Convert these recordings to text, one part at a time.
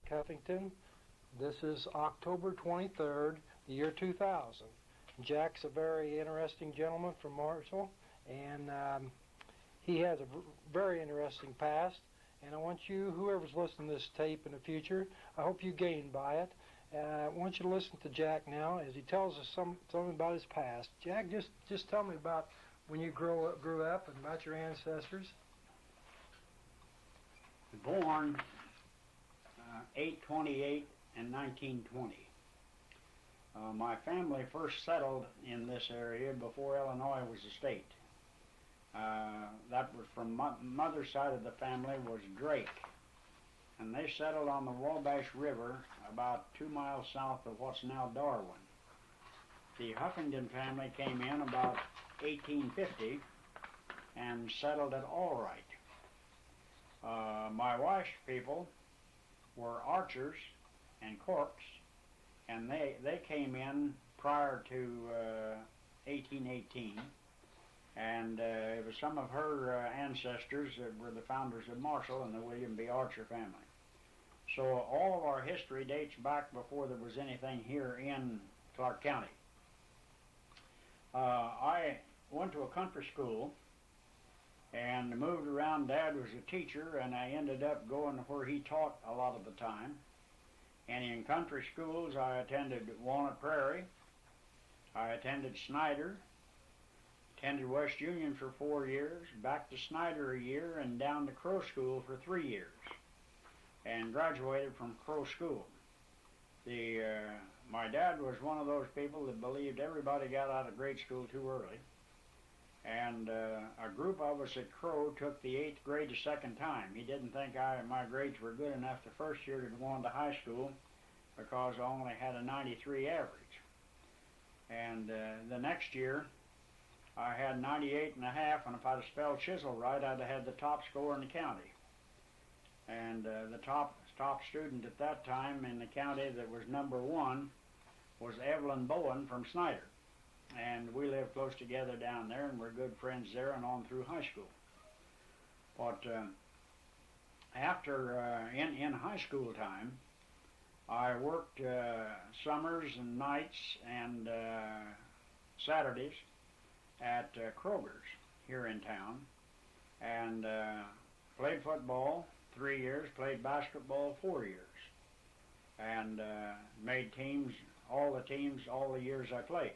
Huffington. This is October 23rd, the year 2000. Jack's a very interesting gentleman from Marshall, and he has a very interesting past. And I want you, whoever's listening to this tape in the future, I hope you gain by it. I want you to listen to Jack now as he tells us something about his past. Jack, just tell me about when you grew up and about your ancestors. Born 8/28 in 1920. My family first settled in this area before Illinois was a state. That was from mother's side of the family was Drake, and they settled on the Wabash River about 2 miles south of what's now Darwin. The Huffington family came in about 1850 and settled at Allwright. My wife's people were Archers and Corks, and they came in prior to 1818, and it was some of her ancestors that were the founders of Marshall and the William B. Archer family. So all of our history dates back before there was anything here in Clark County. I went to a country school and moved around. Dad was a teacher, and I ended up going where he taught a lot of the time. And in country schools, I attended Walnut Prairie, I attended Snyder, attended West Union for 4 years, back to Snyder a year, and down to Crow School for 3 years, and graduated from Crow School. My dad was one of those people that believed everybody got out of grade school too early. And a group of us at Crow took the 8th grade a second time. He didn't think my grades were good enough the first year to go on to high school because I only had a 93 average. And the next year I had 98 and a half, and if I'd have spelled chisel right, I'd have had the top score in the county. And the top student at that time in the county that was #1 was Evelyn Bowen from Snyder. And we lived close together down there, and we're good friends there and on through high school. But after, in high school time, I worked summers and nights and Saturdays at Kroger's here in town, and played football 3 years, played basketball 4 years, and made teams, all the years I played.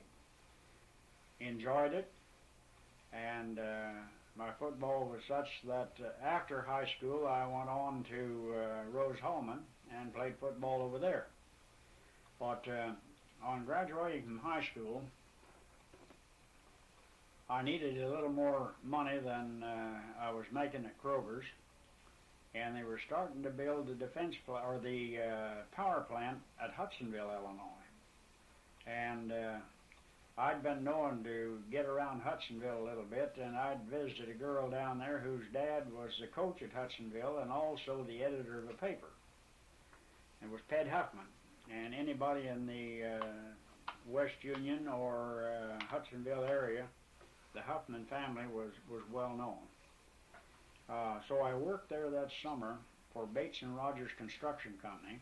Enjoyed it, and my football was such that after high school I went on to Rose-Hulman and played football over there. But on graduating from high school, I needed a little more money than I was making at Kroger's, and they were starting to build the power plant at Hudsonville, Illinois. And I'd been known to get around Hudsonville a little bit, and I'd visited a girl down there whose dad was the coach at Hudsonville and also the editor of a paper. It was Ped Huffman, and anybody in the West Union or Hudsonville area, the Huffman family was well known. So I worked there that summer for Bates and Rogers Construction Company.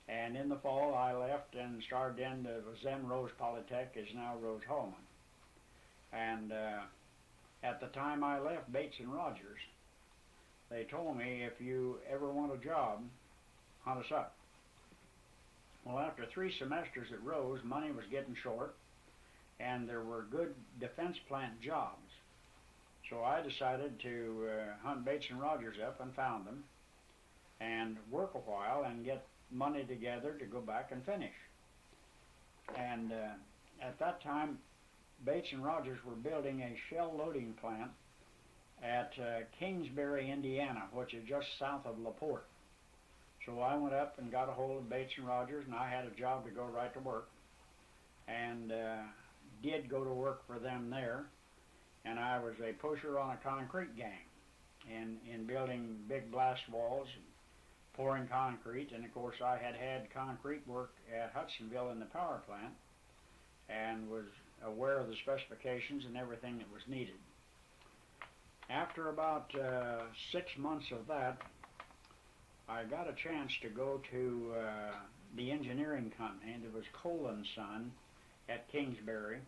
And in the fall, I left and started in the then Rose Polytech, is now Rose-Hulman. And at the time I left Bates and Rogers, they told me, if you ever want a job, hunt us up. Well, after 3 semesters at Rose, money was getting short, and there were good defense plant jobs. So I decided to hunt Bates and Rogers up and found them, and work a while and get money together to go back and finish. And at that time, Bates and Rogers were building a shell loading plant at Kingsbury, Indiana, which is just south of LaPorte. So I went up and got a hold of Bates and Rogers, and I had a job to go right to work, and did go to work for them there. And I was a pusher on a concrete gang in building big blast walls, pouring concrete, and of course I had concrete work at Hudsonville in the power plant and was aware of the specifications and everything that was needed. After about 6 months of that, I got a chance to go to the engineering company, and it was Cole & Son at Kingsbury.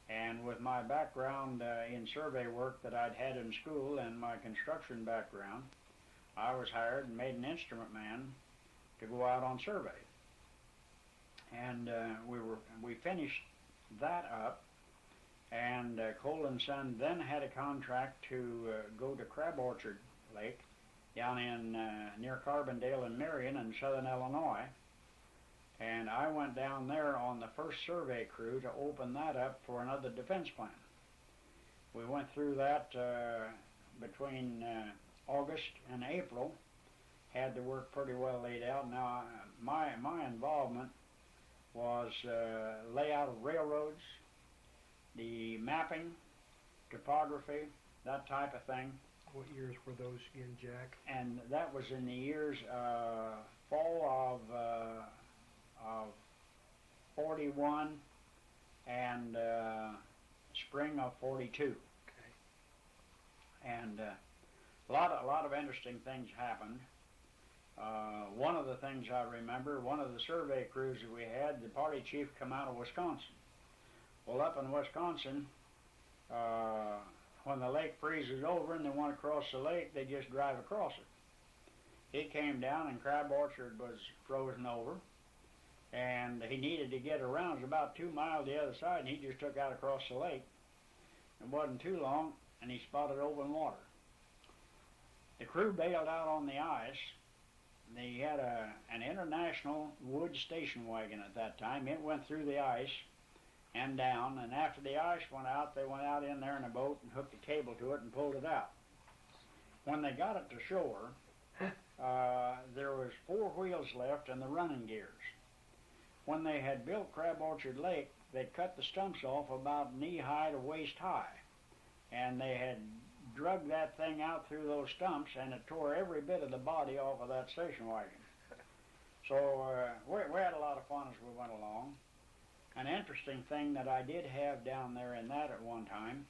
And with my background in survey work that I'd had in school and my construction background, I was hired and made an instrument man to go out on survey. And we finished that up, and Cole & Son then had a contract to go to Crab Orchard Lake down in near Carbondale and Marion in southern Illinois. And I went down there on the first survey crew to open that up for another defense plan. We went through that between August and April, had the work pretty well laid out. Now, my involvement was layout of railroads, the mapping, topography, that type of thing. What years were those in, Jack? And that was in the years fall of 41 and spring of 42. Okay. And a lot of interesting things happened. One of the things I remember, one of the survey crews that we had, the party chief come out of Wisconsin. Well, up in Wisconsin, when the lake freezes over and they want to cross the lake, they just drive across it. He came down and Crab Orchard was frozen over, and he needed to get around. It was about 2 miles the other side, and he just took out across the lake. It wasn't too long, and he spotted open water. The crew bailed out on the ice. They had an international wood station wagon at that time. It went through the ice and down, and after the ice went out, they went out in there in a boat and hooked a cable to it and pulled it out. When they got it to shore, there was 4 wheels left and the running gears. When they had built Crab Orchard Lake, they'd cut the stumps off about knee-high to waist-high, and they had drug that thing out through those stumps, and it tore every bit of the body off of that station wagon. So we had a lot of fun as we went along. An interesting thing that I did have down there in that at one time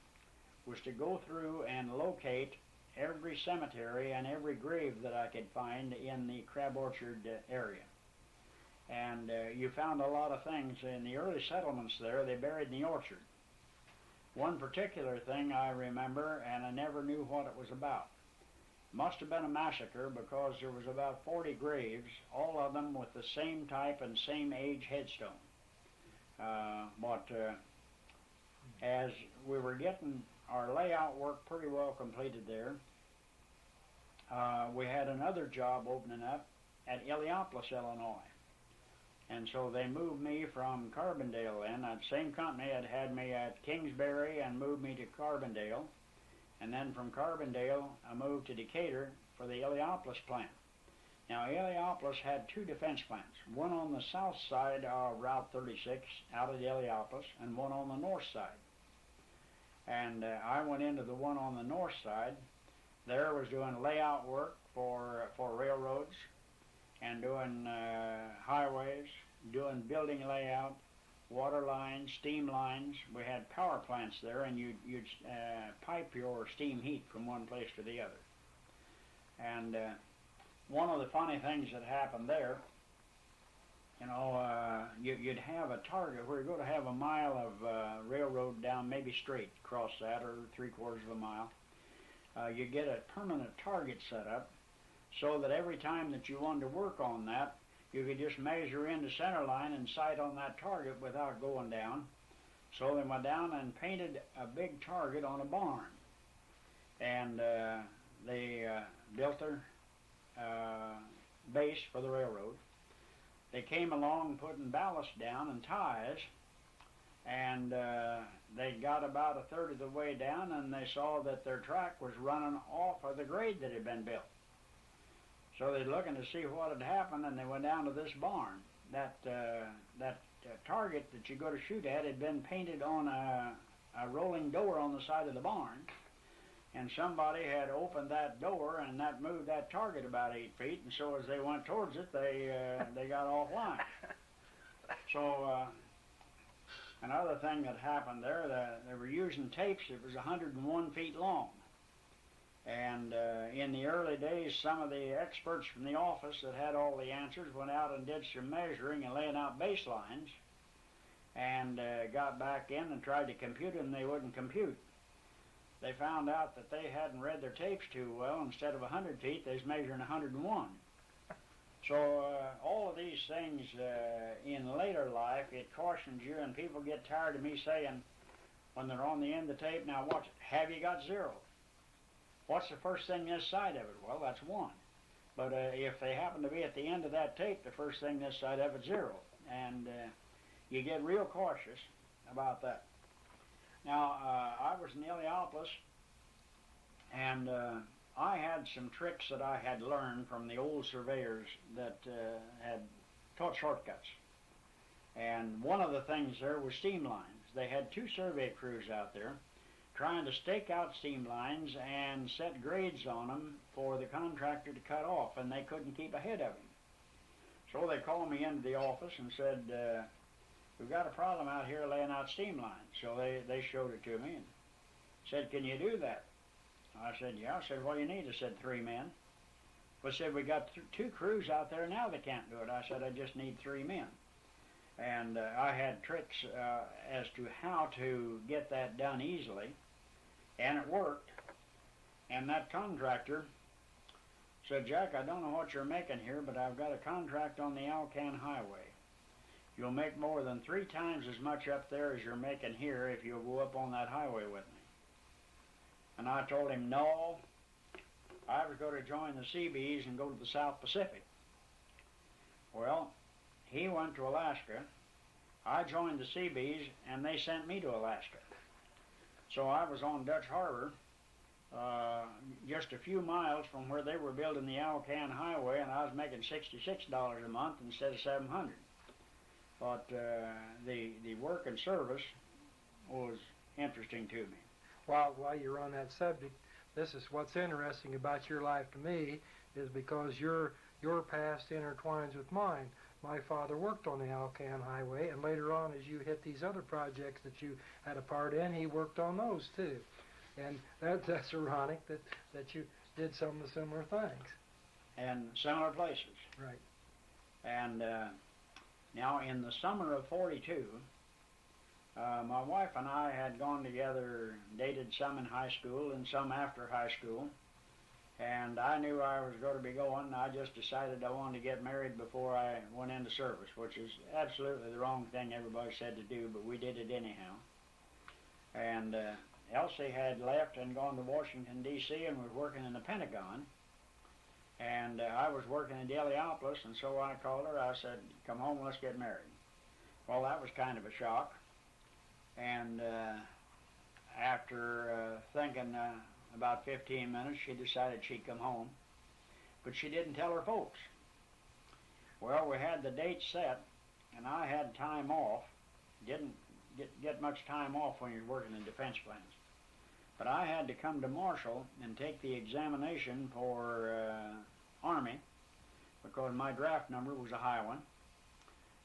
was to go through and locate every cemetery and every grave that I could find in the Crab Orchard area. And you found a lot of things. In the early settlements there, they buried in the orchard. One particular thing I remember, and I never knew what it was about. Must have been a massacre because there was about 40 graves, all of them with the same type and same age headstone. But as we were getting our layout work pretty well completed there, we had another job opening up at Illiopolis, Illinois. And so they moved me from Carbondale then. That same company had me at Kingsbury and moved me to Carbondale. And then from Carbondale, I moved to Decatur for the Illiopolis plant. Now, Illiopolis had 2 defense plants, one on the south side of Route 36 out at Illiopolis and one on the north side. And I went into the one on the north side. There was doing layout work for railroads, and doing highways, doing building layout, water lines, steam lines. We had power plants there, and you'd pipe your steam heat from one place to the other. And one of the funny things that happened there, you'd have a target where you're going to have a mile of railroad down, maybe straight across that, or 3/4 of a mile. You get a permanent target set up, so that every time that you wanted to work on that, you could just measure in the center line and sight on that target without going down. So they went down and painted a big target on a barn. And they built their base for the railroad. They came along putting ballast down and ties, and they got about 1/3 of the way down, and they saw that their track was running off of the grade that had been built. So they're looking to see what had happened, and they went down to this barn. That target that you go to shoot at had been painted on a rolling door on the side of the barn, and somebody had opened that door, and that moved that target about 8 feet, and so as they went towards it, they got offline. So another thing that happened there, they were using tapes that was 101 feet long. And in the early days, some of the experts from the office that had all the answers went out and did some measuring and laying out baselines, and got back in and tried to compute them. They wouldn't compute. They found out that they hadn't read their tapes too well. Instead of 100 feet, they was measuring 101. So all of these things in later life, it cautions you, and people get tired of me saying when they're on the end of the tape, now watch it, have you got zero? What's the first thing this side of it? Well, that's 1. But if they happen to be at the end of that tape, the first thing this side of it's 0. And you get real cautious about that. Now, I was in Illiopolis, and I had some tricks that I had learned from the old surveyors that had taught shortcuts. And one of the things there was steam lines. They had 2 survey crews out there trying to stake out steam lines and set grades on them for the contractor to cut off, and they couldn't keep ahead of him. So they called me into the office and said, we've got a problem out here laying out steam lines. So they showed it to me and said, can you do that? I said, yeah. I said, what do you need? I said, 3 men. Well, I said, we got 2 crews out there now that can't do it. I said, I just need 3 men. And I had tricks as to how to get that done easily, and it worked. And that contractor said, Jack, I don't know what you're making here, but I've got a contract on the Alcan Highway. You'll make more than 3 times as much up there as you're making here if you'll go up on that highway with me. And I told him, no, I was going to join the Seabees and go to the South Pacific. Well, he went to Alaska. I joined the Seabees, and they sent me to Alaska. So I was on Dutch Harbor, just a few miles from where they were building the Alcan Highway, and I was making $66 a month instead of $700. But the work and service was interesting to me. While you're on that subject, this is what's interesting about your life to me, is because your past intertwines with mine. My father worked on the Alcan Highway, and later on, as you hit these other projects that you had a part in, he worked on those too. And that's ironic that you did some of the similar things. And similar places. Right. And now in the summer of '42, my wife and I had gone together, dated some in high school and some after high school. And I knew I was going to be going, and I just decided I wanted to get married before I went into service, which is absolutely the wrong thing everybody said to do, but we did it anyhow. And Elsie had left and gone to Washington, D.C., and was working in the Pentagon. And I was working in Illiopolis, and so I called her. I said, come home, let's get married. Well, that was kind of a shock. And after thinking about 15 minutes, she decided she'd come home. But she didn't tell her folks. Well, we had the date set, and I had time off. Didn't get much time off when you're working in defense plans. But I had to come to Marshall and take the examination for Army, because my draft number was a high one.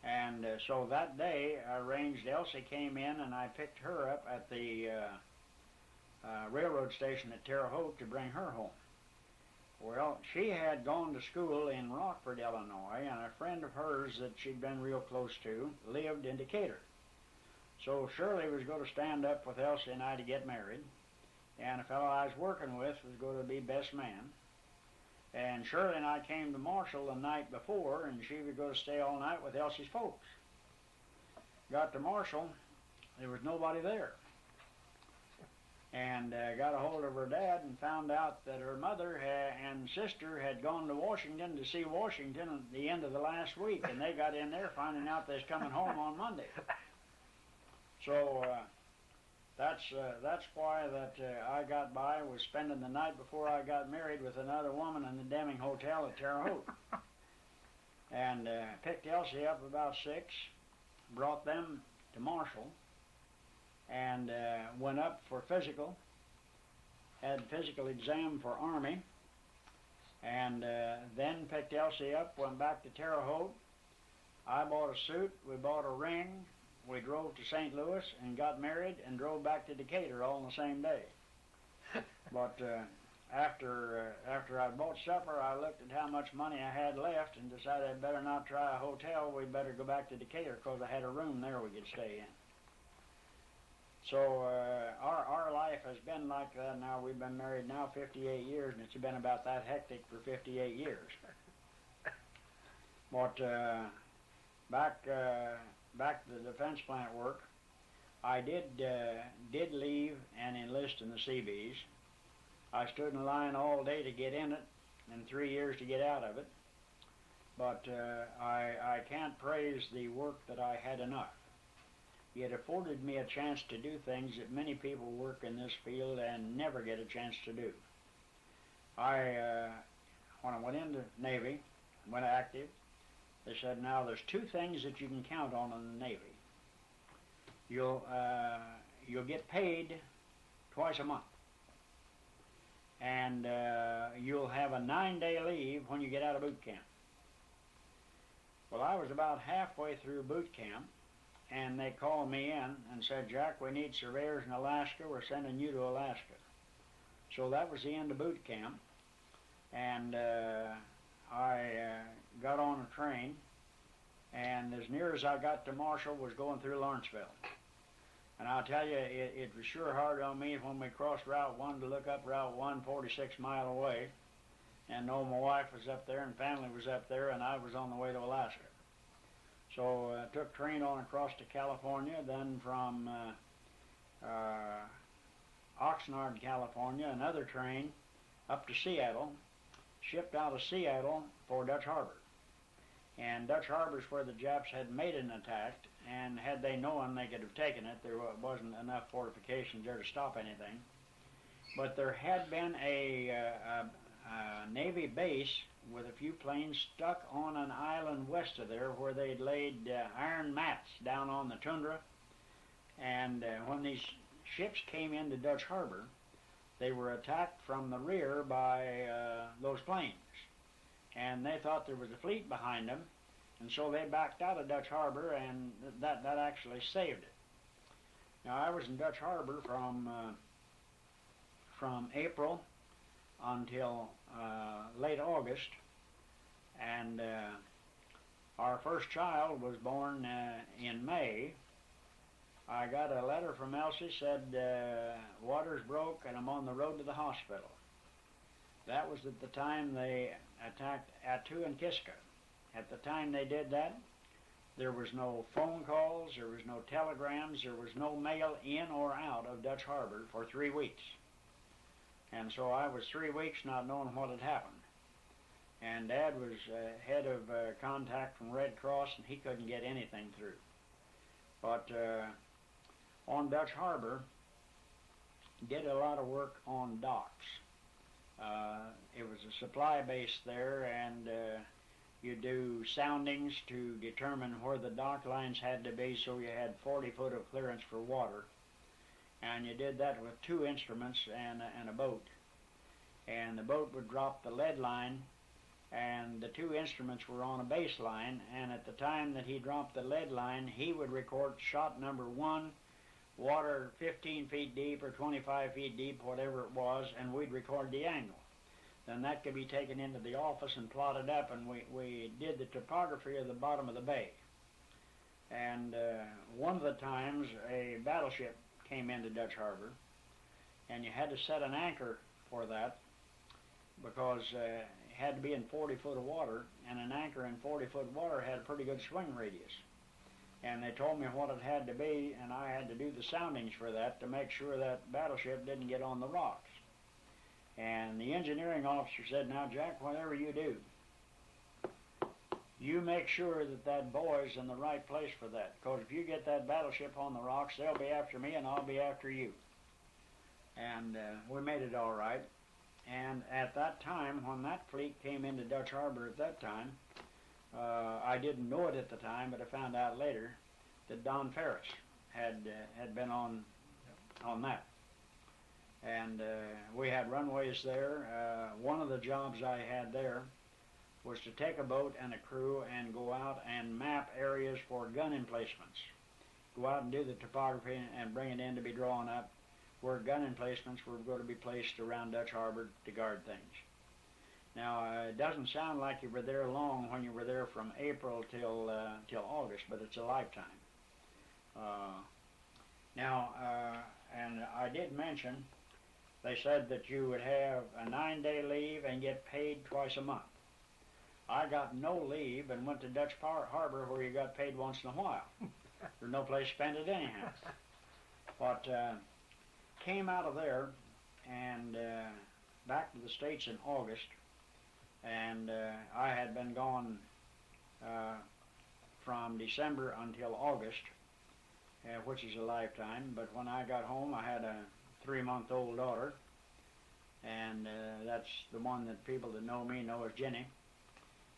And so that day I arranged, Elsie came in, and I picked her up at the railroad station at Terre Haute to bring her home. Well, she had gone to school in Rockford, Illinois, and a friend of hers that she'd been real close to lived in Decatur. So Shirley was going to stand up with Elsie and I to get married, and a fellow I was working with was going to be best man. And Shirley and I came to Marshall the night before, and she was going to stay all night with Elsie's folks. Got to Marshall, there was nobody there. And got a hold of her dad and found out that her mother and sister had gone to Washington to see Washington at the end of the last week, and they got in there finding out they was coming home on Monday. So that's why that I got by, was spending the night before I got married with another woman in the Deming Hotel at Terre Haute. And picked Elsie up about 6, brought them to Marshall, and went up for physical, had physical exam for Army, and then picked Elsie up, went back to Terre Haute. I bought a suit, we bought a ring, we drove to St. Louis and got married and drove back to Decatur all on the same day. But after I bought supper, I looked at how much money I had left and decided I'd better not try a hotel. We'd better go back to Decatur because I had a room there we could stay in. So our life has been like that now. We've been married now 58 years, and it's been about that hectic for 58 years. But back to the defense plant work, I did leave and enlist in the Seabees. I stood in line all day to get in it, and 3 years to get out of it. But I can't praise the work that I had enough. It afforded me a chance to do things that many people work in this field and never get a chance to do. When I went into the Navy, went active, they said, now there's two things that you can count on in the Navy. You'll get paid twice a month, and you'll have a 9-day leave when you get out of boot camp. Well, I was about halfway through boot camp, and they called me in and said, Jack, we need surveyors in Alaska. We're sending you to Alaska. So that was the end of boot camp, and I got on a train, and as near as I got to Marshall was going through Lawrenceville. And I'll tell you, it was sure hard on me when we crossed Route 1 to look up Route 1 46 miles away, and know my wife was up there and family was up there, and I was on the way to Alaska. So I took train on across to California, then from Oxnard, California, another train up to Seattle, shipped out of Seattle for Dutch Harbor. And Dutch Harbor is where the Japs had made an attack, and had they known they could have taken it, there wasn't enough fortifications there to stop anything. But there had been a Navy base with a few planes stuck on an island west of there where they'd laid iron mats down on the tundra. And when these ships came into Dutch Harbor, they were attacked from the rear by those planes. And they thought there was a fleet behind them, and so they backed out of Dutch Harbor, and that actually saved it. Now, I was in Dutch Harbor from April until late August, and our first child was born in May. I got a letter from Elsie, said water's broke and I'm on the road to the hospital. That was at the time they attacked Attu and Kiska. At the time they did that, there was no phone calls, there was no telegrams, there was no mail in or out of Dutch Harbor for 3 weeks. And so I was 3 weeks not knowing what had happened. And Dad was head of contact from Red Cross, and he couldn't get anything through. But on Dutch Harbor, did a lot of work on docks. It was a supply base there, and you do soundings to determine where the dock lines had to be so you had 40 foot of clearance for water. And you did that with 2 instruments and a boat. And the boat would drop the lead line, and the 2 instruments were on a baseline, and at the time that he dropped the lead line, he would record shot number 1, water 15 feet deep or 25 feet deep, whatever it was, and we'd record the angle. Then that could be taken into the office and plotted up, and we did the topography of the bottom of the bay. And one of the times a battleship came into Dutch Harbor, and you had to set an anchor for that because it had to be in 40 foot of water, and an anchor in 40 foot water had a pretty good swing radius. And they told me what it had to be, and I had to do the soundings for that to make sure that battleship didn't get on the rocks. And the engineering officer said, now Jack, whatever you do, you make sure that that boy's in the right place for that, because if you get that battleship on the rocks, they'll be after me and I'll be after you. And we made it all right. And at that time, when that fleet came into Dutch Harbor at that time, I didn't know it at the time, but I found out later that Don Ferris had been on that. And we had runways there. One of the jobs I had there was to take a boat and a crew and go out and map areas for gun emplacements. Go out and do the topography and bring it in to be drawn up. where gun emplacements were going to be placed around Dutch Harbor to guard things. Now, it doesn't sound like you were there long when you were there from April till August, but it's a lifetime. And I did mention, they said that you would have a 9-day leave and get paid twice a month. I got no leave and went to Dutch Harbor where you got paid once in a while. There's no place to spend it anyhow. But came out of there and back to the States in August, and I had been gone from December until August, which is a lifetime. But when I got home, I had a 3-month-old daughter, and that's the one that people that know me know as Jenny.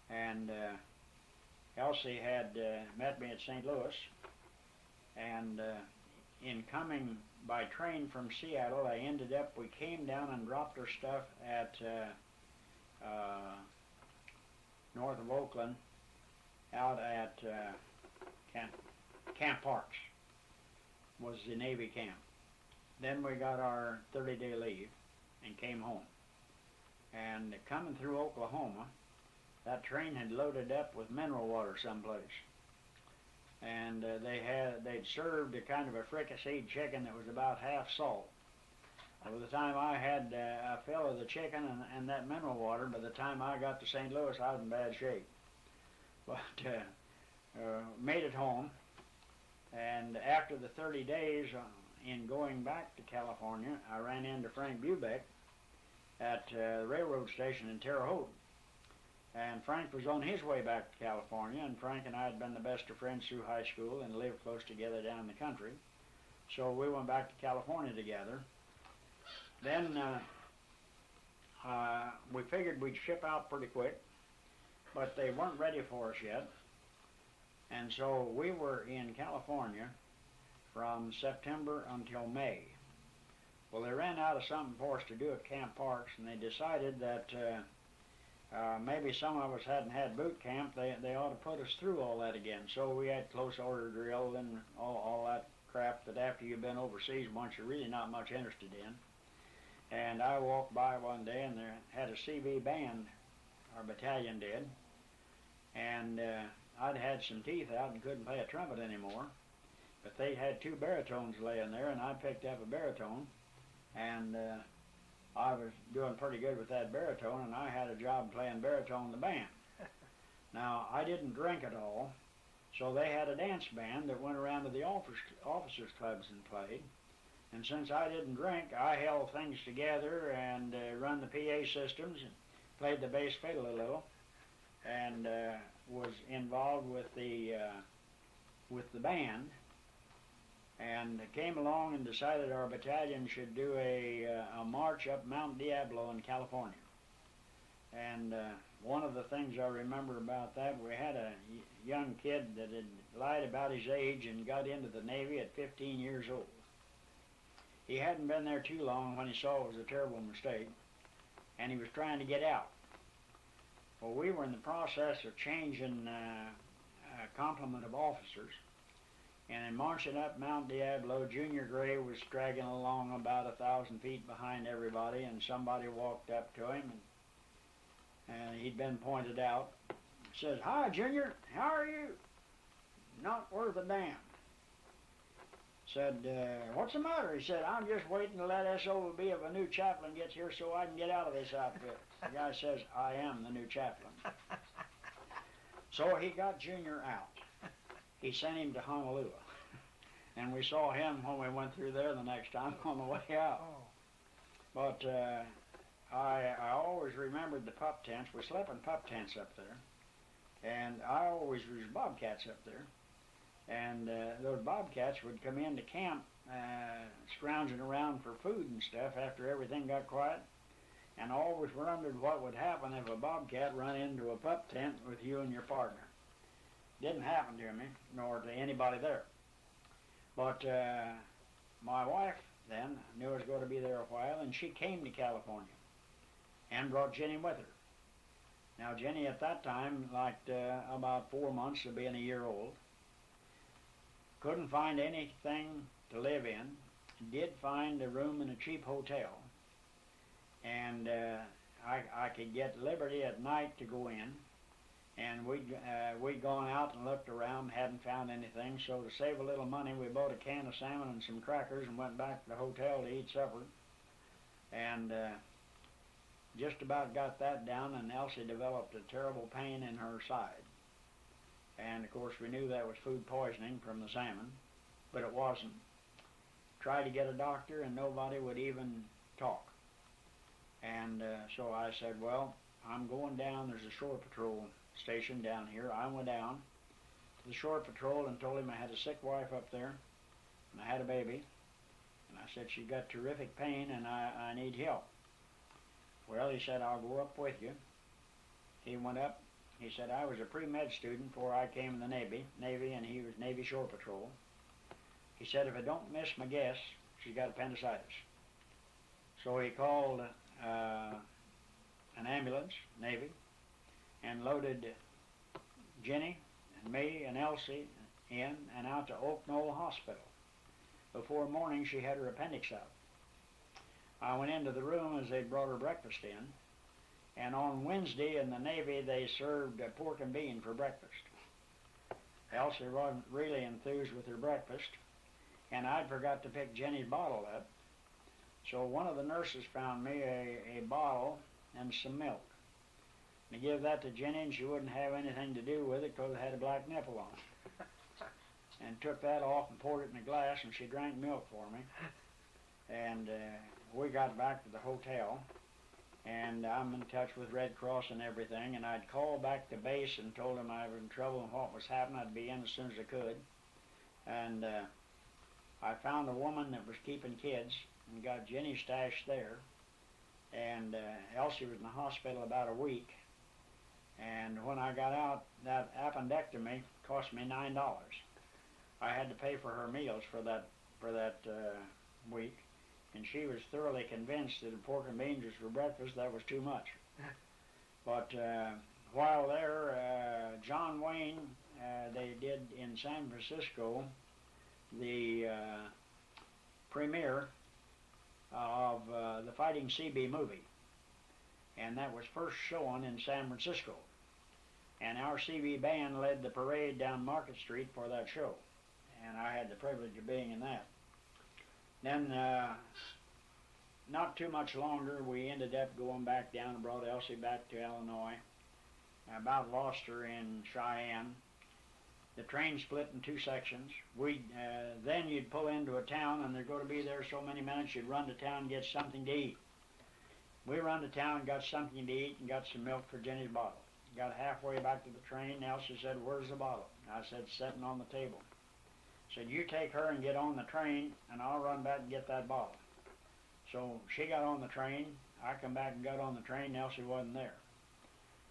And Elsie had met me at St. Louis, and in coming by train from Seattle, we came down and dropped our stuff at north of Oakland, out at Camp Parks, was the Navy camp. Then we got our 30-day leave and came home. And coming through Oklahoma, that train had loaded up with mineral water someplace. And they'd served a kind of a fricasseed chicken that was about half salt. By the time I had a fill of the chicken and that mineral water, by the time I got to St. Louis, I was in bad shape. But made it home, and after the 30 days, in going back to California, I ran into Frank Bubeck at the railroad station in Terre Haute. And Frank was on his way back to California, and Frank and I had been the best of friends through high school and lived close together down in the country. So we went back to California together. Then we figured we'd ship out pretty quick, but they weren't ready for us yet. And so we were in California from September until May. Well, they ran out of something for us to do at Camp Parks, and they decided that maybe some of us hadn't had boot camp. They ought to put us through all that again. So we had close order drill and all that crap that after you've been overseas once, you're really not much interested in. And I walked by one day, and they had a CV band, our battalion did, and I'd had some teeth out and couldn't play a trumpet anymore, but they had 2 baritones laying there, and I picked up a baritone, and I was doing pretty good with that baritone, and I had a job playing baritone in the band. Now, I didn't drink at all, so they had a dance band that went around to the officers' clubs and played. And since I didn't drink, I held things together and run the PA systems and played the bass fiddle a little, and was involved with the band, and came along and decided our battalion should do a march up Mount Diablo in California. And one of the things I remember about that, we had a young kid that had lied about his age and got into the Navy at 15 years old. He hadn't been there too long when he saw it was a terrible mistake, and he was trying to get out. Well, we were in the process of changing a complement of officers, and in marching up Mount Diablo, Junior Gray was dragging along about 1,000 feet behind everybody, and somebody walked up to him, and he'd been pointed out. Says, "Hi, Junior, how are you?" "Not worth a damn." Said, "What's the matter?" He said, "I'm just waiting till that SOB of a new chaplain gets here so I can get out of this outfit." The guy says, "I am the new chaplain." So he got Junior out. He sent him to Honolulu. And we saw him when we went through there the next time on the way out. But I always remembered the pup tents. We slept in pup tents up there. And I always was bobcats up there. And those bobcats would come into camp scrounging around for food and stuff after everything got quiet. And I always wondered what would happen if a bobcat run into a pup tent with you and your partner. Didn't happen to me, nor to anybody there. But my wife then knew I was going to be there a while, and she came to California and brought Jenny with her. Now, Jenny at that time, like about 4 months of being a year old, couldn't find anything to live in, did find a room in a cheap hotel, and I could get liberty at night to go in, and we'd gone out and looked around, hadn't found anything, so to save a little money, we bought a can of salmon and some crackers and went back to the hotel to eat supper, and just about got that down, and Elsie developed a terrible pain in her side. And of course we knew that was food poisoning from the salmon, but it wasn't. Tried to get a doctor and nobody would even talk. And so I said, well, I'm going down, there's a shore patrol station down here. I went down to the shore patrol and told him I had a sick wife up there and I had a baby. And I said, she got terrific pain and I need help. Well, he said, I'll go up with you. He went up. He said, I was a pre-med student before I came in the Navy, and he was Navy Shore Patrol. He said, if I don't miss my guess, she's got appendicitis. So he called an ambulance, Navy, and loaded Jenny and me and Elsie in and out to Oak Knoll Hospital. Before morning, she had her appendix out. I went into the room as they brought her breakfast in, and on Wednesday in the Navy they served pork and bean for breakfast. Elsie wasn't really enthused with her breakfast, and I'd forgot to pick Jenny's bottle up. So one of the nurses found me a bottle and some milk. And I gave that to Jenny, and she wouldn't have anything to do with it because it had a black nipple on it. And took that off and poured it in a glass, and she drank milk for me. And we got back to the hotel, and I'm in touch with Red Cross and everything, and I'd called back to base and told them I was in trouble and what was happening. I'd be in as soon as I could. And I found a woman that was keeping kids and got Jenny stashed there. And Elsie was in the hospital about a week. And when I got out, that appendectomy cost me $9. I had to pay for her meals for that week. And she was thoroughly convinced that if pork and beans was for breakfast, that was too much. But while there, John Wayne, they did in San Francisco the premiere of the Fighting CB movie. And that was first shown in San Francisco. And our CB band led the parade down Market Street for that show. And I had the privilege of being in that. Then, not too much longer, we ended up going back down and brought Elsie back to Illinois. I about lost her in Cheyenne. The train split in two sections. Then you'd pull into a town and they'd go to be there so many minutes, you'd run to town and get something to eat. We run to town, got something to eat, and got some milk for Jenny's bottle. Got halfway back to the train, Elsie said, where's the bottle? I said, sitting on the table. Said, you take her and get on the train, and I'll run back and get that bottle. So she got on the train. I come back and got on the train, and Elsie wasn't there.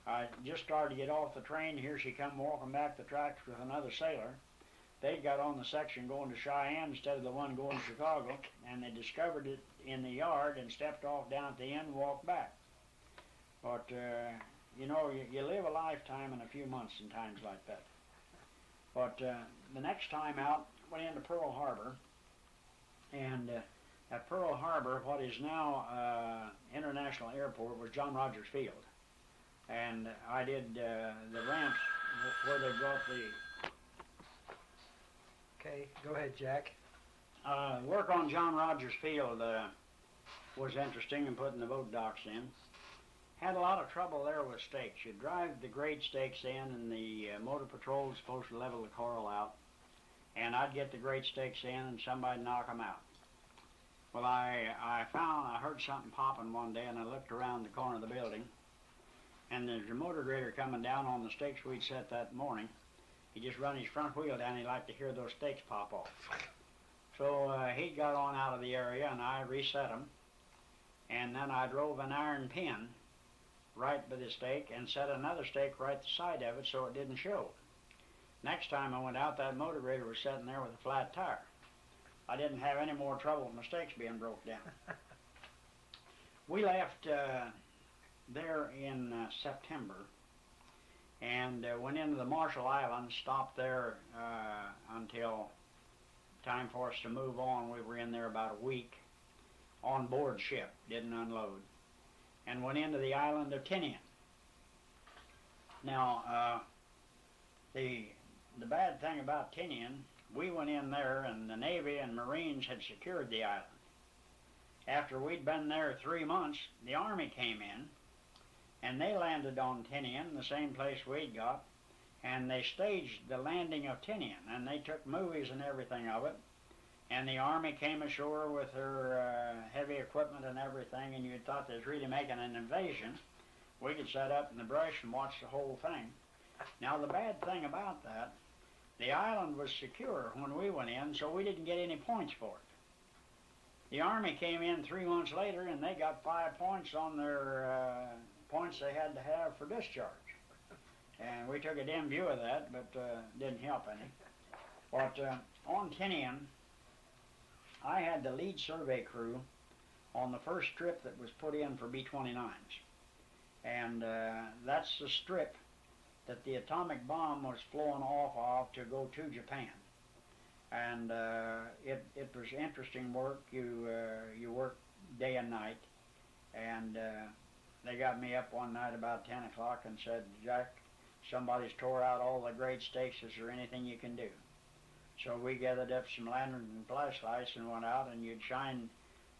I just started to get off the train. Here she come walking back the tracks with another sailor. They got on the section going to Cheyenne instead of the one going to Chicago, and they discovered it in the yard and stepped off down at the end and walked back. But, you know, you live a lifetime in a few months in times like that. But the next time out, went into Pearl Harbor, and at Pearl Harbor, what is now International Airport, was John Rogers Field. And I did the ramps where they brought the... Okay, go ahead, Jack. Work on John Rogers Field was interesting in putting the boat docks in. Had a lot of trouble there with stakes. You drive the grade stakes in, and the motor patrol was supposed to level the coral out. And I'd get the grade stakes in, and somebody'd knock them out. Well, I heard something popping one day, and I looked around the corner of the building, and there's a motor grader coming down on the stakes we'd set that morning. He just run his front wheel down, he'd like to hear those stakes pop off. So he got on out of the area, and I reset them, and then I drove an iron pin right by the stake and set another stake right the side of it so it didn't show. Next time I went out, that motor grader was sitting there with a flat tire. I didn't have any more trouble with my stakes being broke down. We left there in September and went into the Marshall Islands, stopped there until time for us to move on. We were in there about a week on board ship, didn't unload, and went into the island of Tinian. Now, the bad thing about Tinian, we went in there and the Navy and Marines had secured the island. After we'd been there 3 months, the Army came in and they landed on Tinian, the same place we'd got, and they staged the landing of Tinian, and they took movies and everything of it, and the Army came ashore with their heavy equipment and everything, and you thought they was really making an invasion. We could set up in the brush and watch the whole thing. Now, the bad thing about that, the island was secure when we went in, so we didn't get any points for it. The Army came in 3 months later, and they got 5 points on their points they had to have for discharge. And we took a dim view of that, but didn't help any. But on Tinian, I had the lead survey crew on the first strip that was put in for B-29s. And that's the strip that the atomic bomb was flown off of to go to Japan. And it was interesting work. You work day and night. And they got me up one night about 10 o'clock and said, "Jack, somebody's tore out all the grade stakes. Is there anything you can do?" So we gathered up some lanterns and flashlights and went out, and you'd shine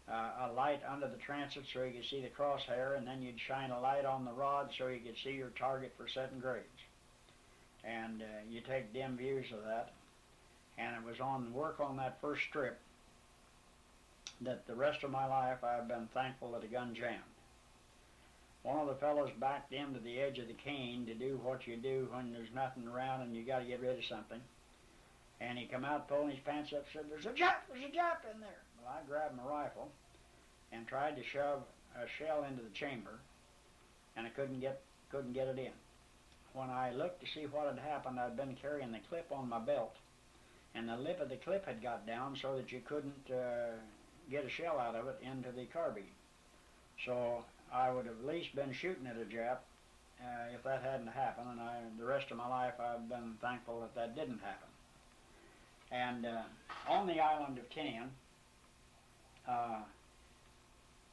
a light under the transit so you could see the crosshair, and then you'd shine a light on the rod so you could see your target for setting grades. And you take dim views of that. And it was on work on that first strip that the rest of my life I've been thankful that a gun jammed. One of the fellows backed into the edge of the cane to do what you do when there's nothing around and you got to get rid of something. And he come out pulling his pants up and said, there's a Jap in there." Well, I grabbed my rifle and tried to shove a shell into the chamber, and I couldn't get it in. When I looked to see what had happened, I'd been carrying the clip on my belt, and the lip of the clip had got down so that you couldn't get a shell out of it into the carbine. So I would have at least been shooting at a Jap if that hadn't happened, and the rest of my life I've been thankful that that didn't happen. And on the island of Tinian,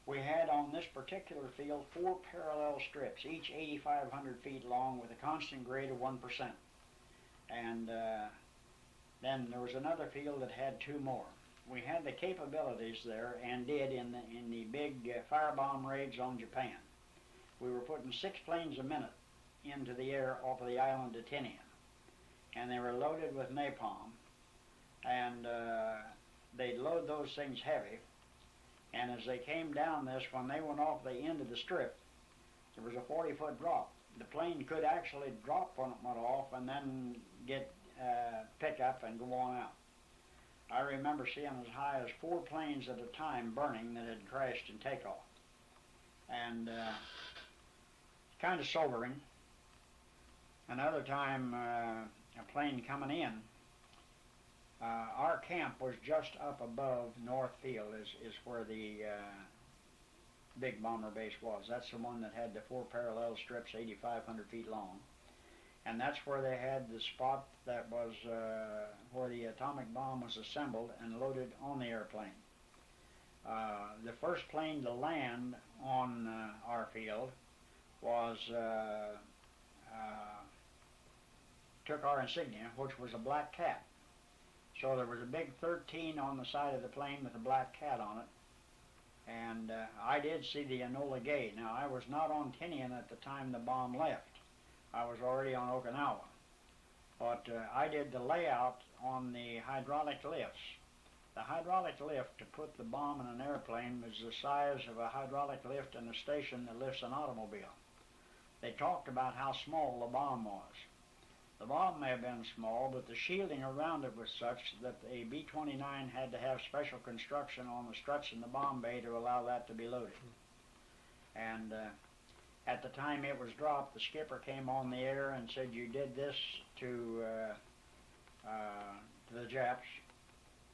we had on this particular field 4 parallel strips, each 8,500 feet long with a constant grade of 1%. And then there was another field that had 2 more. We had the capabilities there and did in the big firebomb raids on Japan. We were putting 6 planes a minute into the air off of the island of Tinian. And they were loaded with napalm. And they'd load those things heavy, and as they came down this, when they went off the end of the strip, there was a 40-foot drop. The plane could actually drop when it went off and then get pick up and go on out. I remember seeing as high as 4 planes at a time burning that had crashed in takeoff. And kind of sobering. Another time, a plane coming in, our camp was just up above North Field is where the big bomber base was. That's the one that had the 4 parallel strips 8,500 feet long. And that's where they had the spot that was where the atomic bomb was assembled and loaded on the airplane. The first plane to land on our field was took our insignia, which was a black cat. So there was a big 13 on the side of the plane with a black cat on it. And I did see the Enola Gay. Now, I was not on Tinian at the time the bomb left. I was already on Okinawa. But I did the layout on the hydraulic lifts. The hydraulic lift to put the bomb in an airplane was the size of a hydraulic lift in a station that lifts an automobile. They talked about how small the bomb was. The bomb may have been small, but the shielding around it was such that a B-29 had to have special construction on the struts in the bomb bay to allow that to be loaded. And at the time it was dropped, the skipper came on the air and said, "You did this to the Japs."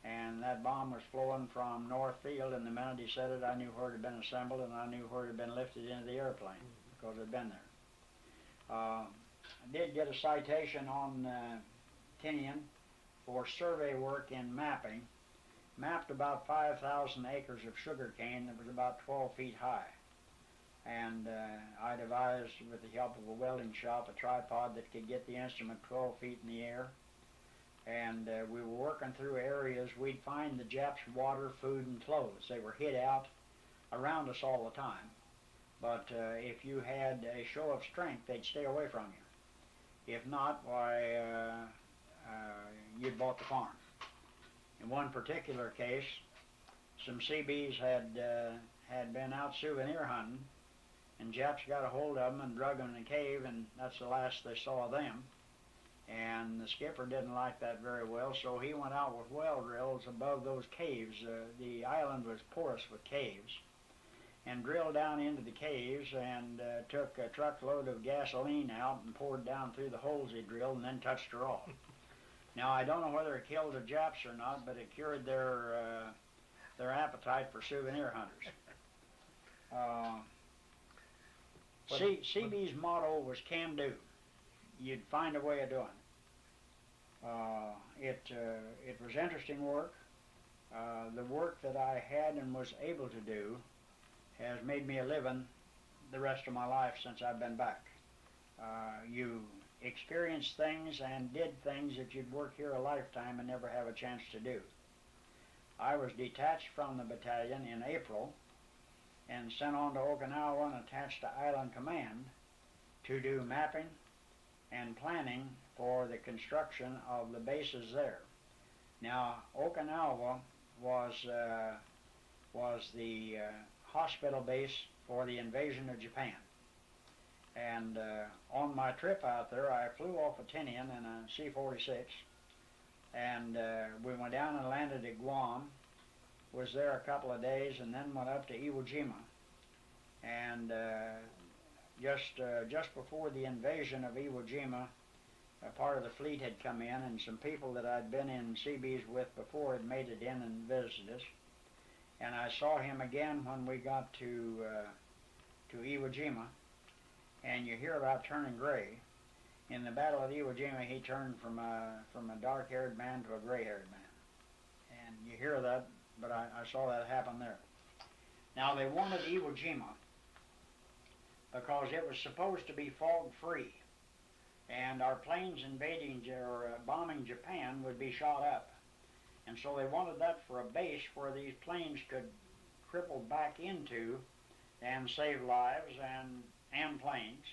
And that bomb was flowing from North Field, and the minute he said it, I knew where it had been assembled, and I knew where it had been lifted into the airplane, because it had been there. I did get a citation on Tinian for survey work in mapping, mapped about 5,000 acres of sugar cane that was about 12 feet high. And I devised, with the help of a welding shop, a tripod that could get the instrument 12 feet in the air. And we were working through areas. We'd find the Japs' water, food, and clothes. They were hid out around us all the time. But if you had a show of strength, they'd stay away from you. If not, why, you'd bought the farm. In one particular case, some Seabees had been out souvenir hunting, and Japs got a hold of them and drug them in a cave, and that's the last they saw of them. And the skipper didn't like that very well, so he went out with well drills above those caves. The island was porous with caves, and drilled down into the caves and took a truckload of gasoline out and poured down through the holes he drilled, and then touched her off. Now, I don't know whether it killed the Japs or not, but it cured their appetite for souvenir hunters. Seabee's motto was "can do." You'd find a way of doing it. It was interesting work. The work that I had and was able to do has made me a living the rest of my life since I've been back. You experienced things and did things that you'd work here a lifetime and never have a chance to do. I was detached from the battalion in April and sent on to Okinawa and attached to Island Command to do mapping and planning for the construction of the bases there. Now, Okinawa was the hospital base for the invasion of Japan. And on my trip out there, I flew off of Tinian in a C-46, and we went down and landed at Guam, was there a couple of days, and then went up to Iwo Jima. And just before the invasion of Iwo Jima, a part of the fleet had come in, and some people that I'd been in Seabees with before had made it in and visited us. And I saw him again when we got to Iwo Jima. And you hear about turning gray. In the Battle of Iwo Jima, he turned from a dark-haired man to a gray-haired man. And you hear that, but I saw that happen there. Now, they wanted Iwo Jima because it was supposed to be fog-free, and our planes invading or bombing Japan would be shot up. And so they wanted that for a base where these planes could cripple back into and save lives and planes.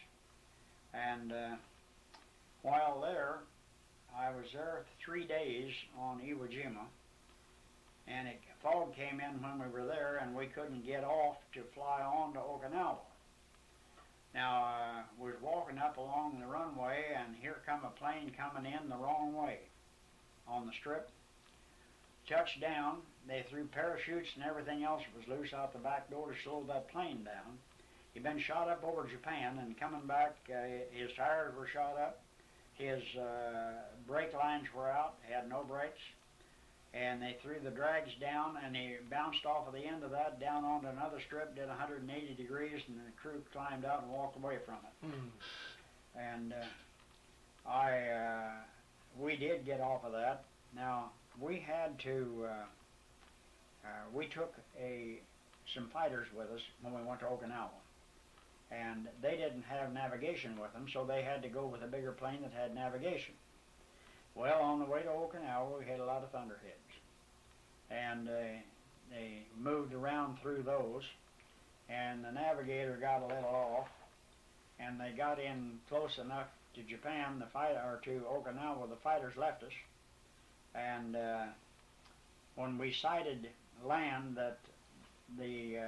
And while there, I was there 3 days on Iwo Jima, and fog came in when we were there, and we couldn't get off to fly on to Okinawa. Now, we was walking up along the runway, and here come a plane coming in the wrong way on the strip. Touched down, they threw parachutes and everything else that was loose out the back door to slow that plane down. He'd been shot up over Japan, and coming back, his tires were shot up, his brake lines were out, he had no brakes, and they threw the drags down, and he bounced off of the end of that down onto another strip, did 180 degrees, and the crew climbed out and walked away from it. And we did get off of that. Now, we had to, we took some fighters with us when we went to Okinawa. And they didn't have navigation with them, so they had to go with a bigger plane that had navigation. Well, on the way to Okinawa, we had a lot of thunderheads. And they moved around through those, and the navigator got a little off, and they got in close enough to Japan, to Okinawa, the fighters left us. And when we sighted land that the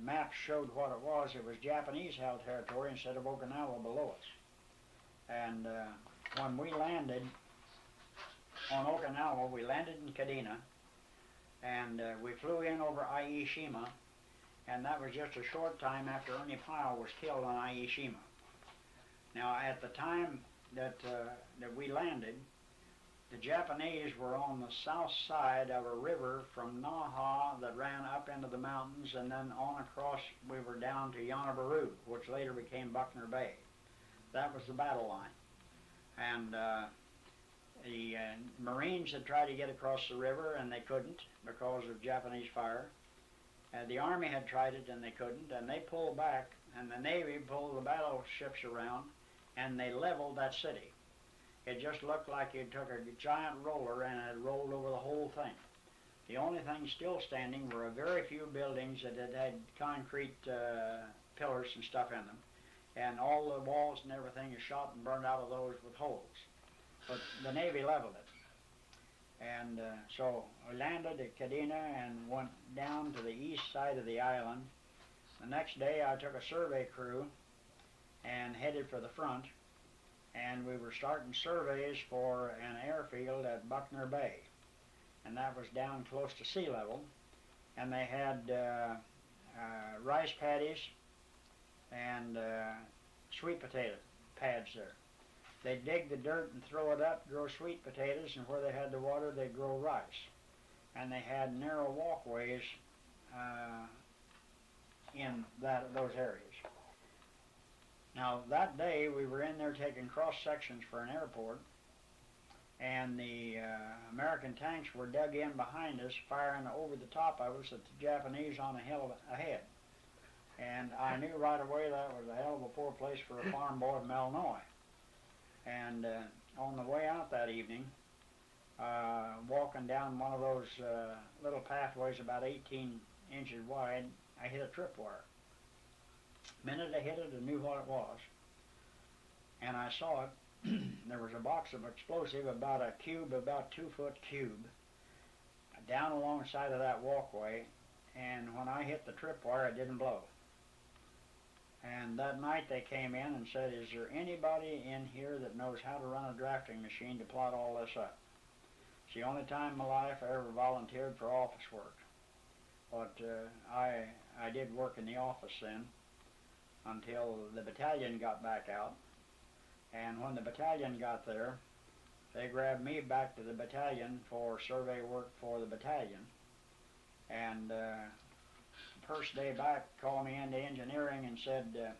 map showed what it was Japanese-held territory instead of Okinawa below us. And when we landed on Okinawa, we landed in Kadena, and we flew in over Aishima, and that was just a short time after Ernie Pyle was killed on Aishima. Now, at the time that we landed, the Japanese were on the south side of a river from Naha that ran up into the mountains, and then on across we were down to Yanabaru, which later became Buckner Bay. That was the battle line. And The Marines had tried to get across the river and they couldn't because of Japanese fire. The Army had tried it and they couldn't, and they pulled back, and the Navy pulled the battleships around, and they leveled that city. It just looked like you took a giant roller and it rolled over the whole thing. The only thing still standing were a very few buildings that had concrete pillars and stuff in them, and all the walls and everything is shot and burned out of those with holes. But the Navy leveled it. And so we landed at Kadena and went down to the east side of the island. The next day I took a survey crew and headed for the front, and we were starting surveys for an airfield at Buckner Bay, and that was down close to sea level, and they had rice paddies and sweet potato pads there. They'd dig the dirt and throw it up, grow sweet potatoes, and where they had the water, they'd grow rice. And they had narrow walkways in those areas. Now, that day, we were in there taking cross-sections for an airport, and the American tanks were dug in behind us, firing over the top of us at the Japanese on a hill ahead. And I knew right away that was a hell of a poor place for a farm boy from Illinois. And on the way out that evening, walking down one of those little pathways about 18 inches wide, I hit a tripwire. The minute I hit it, I knew what it was. And I saw it. There was a box of explosive, about a cube, about 2-foot cube, down alongside of that walkway. And when I hit the tripwire, it didn't blow. And that night they came in and said, is there anybody in here that knows how to run a drafting machine to plot all this up? It's the only time in my life I ever volunteered for office work. But I did work in the office then until the battalion got back out. And when the battalion got there, they grabbed me back to the battalion for survey work for the battalion. And first day back, called me into engineering and said,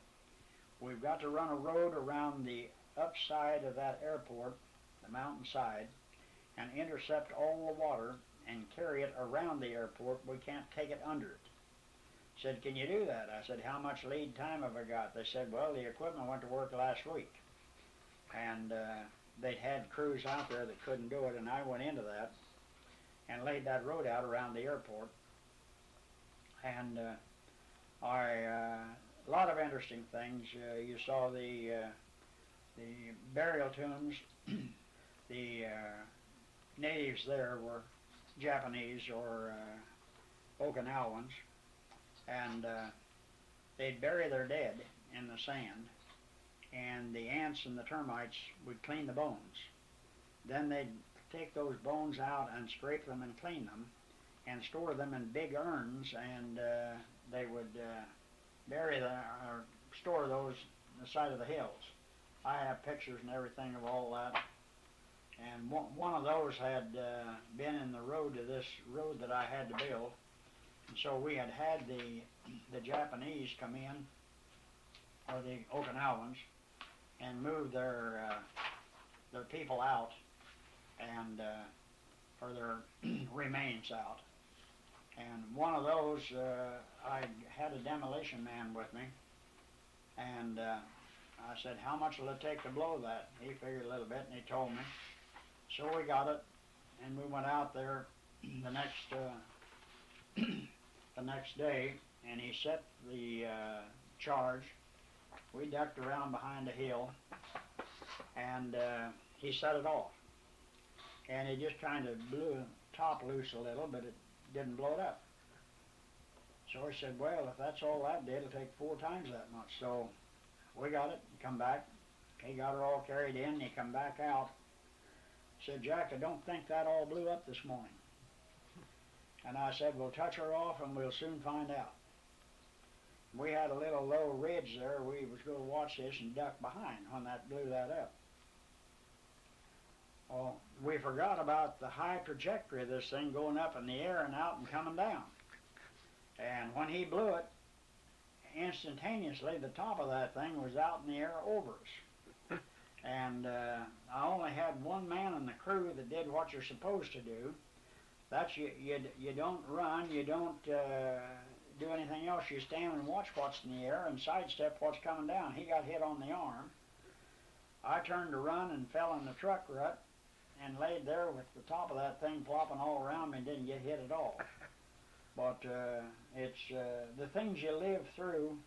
we've got to run a road around the upside of that airport, the mountainside, and intercept all the water and carry it around the airport. We can't take it under it. Said, can you do that? I said, how much lead time have I got? They said, well, the equipment went to work last week. And they'd had crews out there that couldn't do it, and I went into that and laid that road out around the airport. And a lot of interesting things. You saw the burial tombs. The natives there were Japanese or Okinawans, and they'd bury their dead in the sand, and the ants and the termites would clean the bones. Then they'd take those bones out and scrape them and clean them, and store them in big urns, and they would bury or store those on the side of the hills. I have pictures and everything of all that. And one of those had been in the road to this road that I had to build. And so we had the Japanese come in, or the Okinawans, and move their people out, and or their remains out. And one of those, I had a demolition man with me, and I said, how much will it take to blow that? He figured a little bit, and he told me. So we got it, and we went out there the next day, and he set the charge. We ducked around behind a hill, and he set it off. And it just kind of blew the top loose a little, but it didn't blow it up. So he said, well, if that's all that did, it'll take 4 times that much. So we got it, come back. He got her all carried in, and he come back out. Said, Jack, I don't think that all blew up this morning. And I said, we'll touch her off and we'll soon find out. We had a little low ridge there. We was going to watch this and duck behind when that blew that up. Well, we forgot about the high trajectory of this thing going up in the air and out and coming down. And when he blew it, instantaneously the top of that thing was out in the air over us. And I only had one man in the crew that did what you're supposed to do. That's you don't run, you don't do anything else. You stand and watch what's in the air and sidestep what's coming down. He got hit on the arm. I turned to run and fell in the truck rut and laid there with the top of that thing flopping all around me and didn't get hit at all. But it's the things you live through,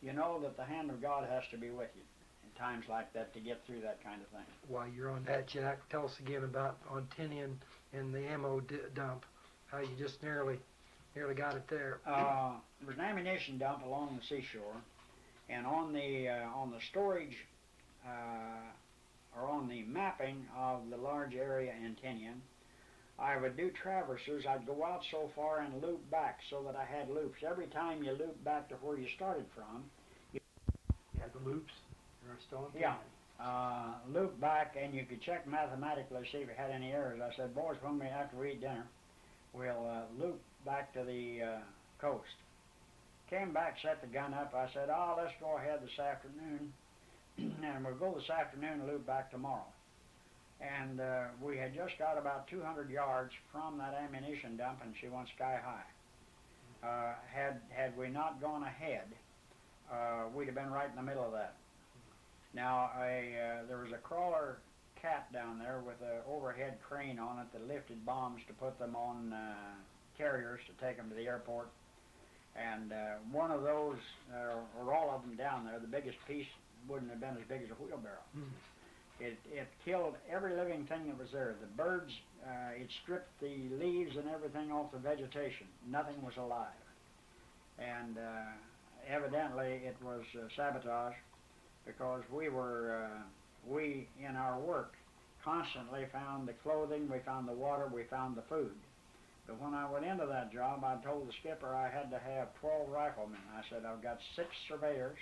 you know that the hand of God has to be with you in times like that to get through that kind of thing. While you're on that, Jack, tell us again about on Tinian and the ammo dump, how you just nearly got it there. There was an ammunition dump along the seashore, and on the storage or on the mapping of the large area in Tinian, I would do traversers. I'd go out so far and loop back so that I had loops. Every time you loop back to where you started from, you had the loops. You're still in yeah. Loop back, and you could check mathematically, see if it had any errors. I said, boys, after we eat dinner, we'll loop back to the coast. Came back, set the gun up. I said, let's go ahead this afternoon, and we'll go this afternoon and loop back tomorrow. And we had just got about 200 yards from that ammunition dump, and she went sky high. Had we not gone ahead, we'd have been right in the middle of that. Now, there was a crawler cat down there with an overhead crane on it that lifted bombs to put them on carriers to take them to the airport. And one of those, or all of them down there, the biggest piece wouldn't have been as big as a wheelbarrow. It killed every living thing that was there. The birds, it stripped the leaves and everything off the vegetation. Nothing was alive. And evidently it was sabotage, because we in our work constantly found the clothing, we found the water, we found the food. But when I went into that job, I told the skipper I had to have 12 riflemen. I said, I've got 6 surveyors.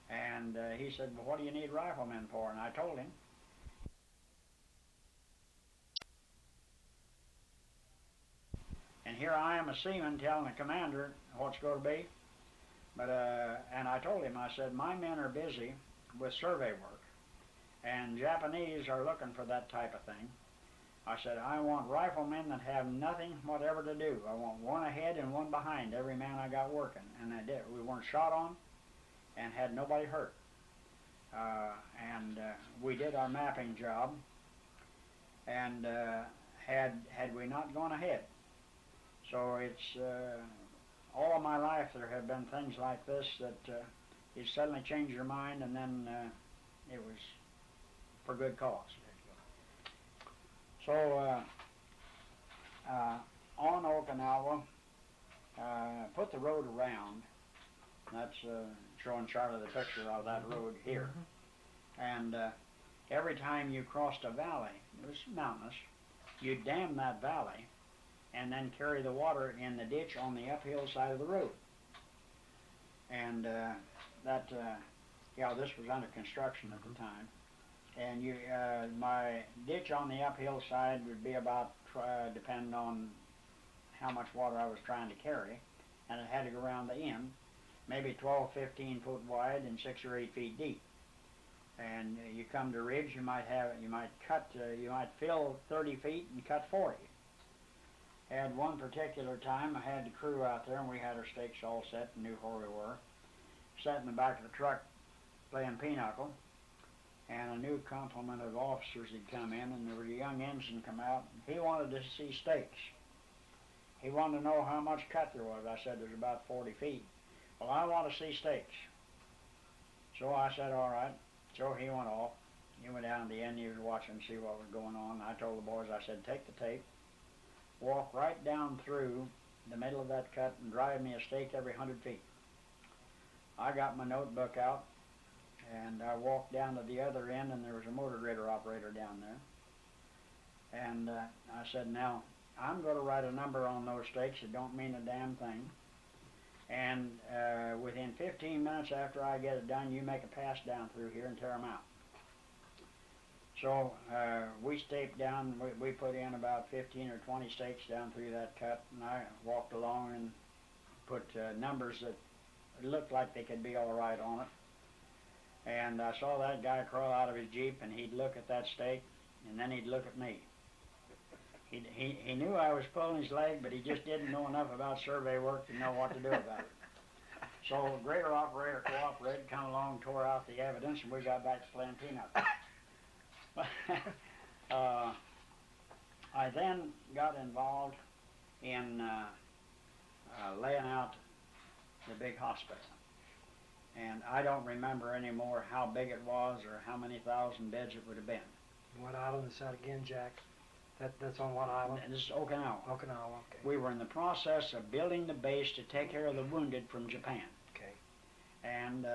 And he said, well, what do you need riflemen for? And I told him. And here I am, a seaman, telling the commander what's going to be. But and I told him, I said, my men are busy with survey work, and Japanese are looking for that type of thing. I said, I want riflemen that have nothing whatever to do. I want one ahead and one behind every man I got working. And I did. We weren't shot on and had nobody hurt. And we did our mapping job, and had we not gone ahead. So it's all of my life there have been things like this that you suddenly change your mind, and then it was for good cause. So on Okinawa, put the road around. That's showing Charlie the picture of that road here. And every time you crossed a valley, it was mountainous, you dam that valley and then carry the water in the ditch on the uphill side of the road. And this was under construction at the time. And my ditch on the uphill side would be about, depending on how much water I was trying to carry, and it had to go around the end, maybe 12, 15 foot wide and 6 or 8 feet deep. And you come to ridge, you might fill 30 feet and cut 40. Had one particular time, I had the crew out there, and we had our stakes all set and knew where we were. Sat in the back of the truck playing pinochle, and a new complement of officers had come in, and there was a young ensign come out, and he wanted to see stakes. He wanted to know how much cut there was. I said, there's about 40 feet. Well, I want to see stakes. So I said, all right. So he went off. He went down to the end, he was watching to see what was going on. I told the boys, I said, take the tape, walk right down through the middle of that cut and drive me a stake every 100 feet. I got my notebook out, and I walked down to the other end, and there was a motor grader operator down there. And I said, now, I'm going to write a number on those stakes. It don't mean a damn thing. And within 15 minutes after I get it done, you make a pass down through here and tear them out. So we staked down, we put in about 15 or 20 stakes down through that cut, and I walked along and put numbers that looked like they could be all right on it. And I saw that guy crawl out of his Jeep, and he'd look at that stake, and then he'd look at me. He knew I was pulling his leg, but he just didn't know enough about survey work to know what to do about it. So the grader operator cooperated, come along, tore out the evidence, and we got back to playing peanuts. I then got involved in laying out the big hospital. And I don't remember anymore how big it was or how many thousand beds it would have been. What island is that again, Jack? That's on what island? And this is Okinawa. Okinawa, okay. We were in the process of building the base to take care of the wounded from Japan. Okay. And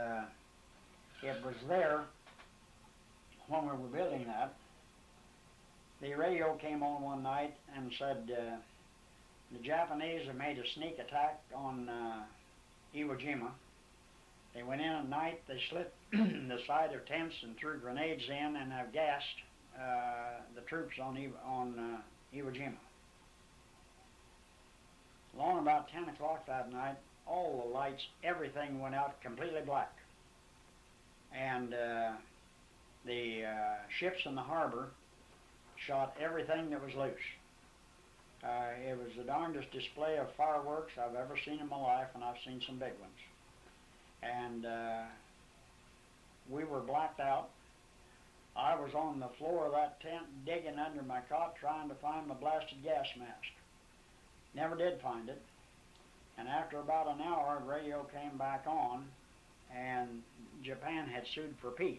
it was there when we were building that. The radio came on one night and said the Japanese have made a sneak attack on Iwo Jima. They went in at night, they slit the side of tents and threw grenades in and have gassed the troops on Iwo Jima. Along about 10 o'clock that night, all the lights, everything went out completely black. And the ships in the harbor shot everything that was loose. It was the darndest display of fireworks I've ever seen in my life, and I've seen some big ones. And we were blacked out. I was on the floor of that tent digging under my cot trying to find my blasted gas mask. Never did find it. And after about an hour, the radio came back on, and Japan had sued for peace.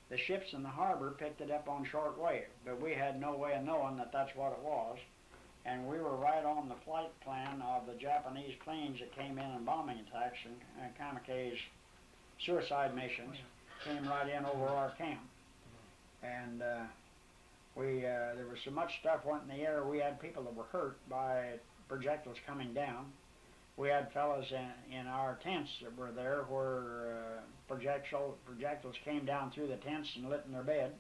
The ships in the harbor picked it up on shortwave, but we had no way of knowing that that's what it was. And we were right on the flight plan of the Japanese planes that came in bombing attacks and kamikaze suicide missions came right in over our camp. And there was so much stuff went in the air, we had people that were hurt by projectiles coming down. We had fellas in our tents that were there where projectiles came down through the tents and lit in their bed.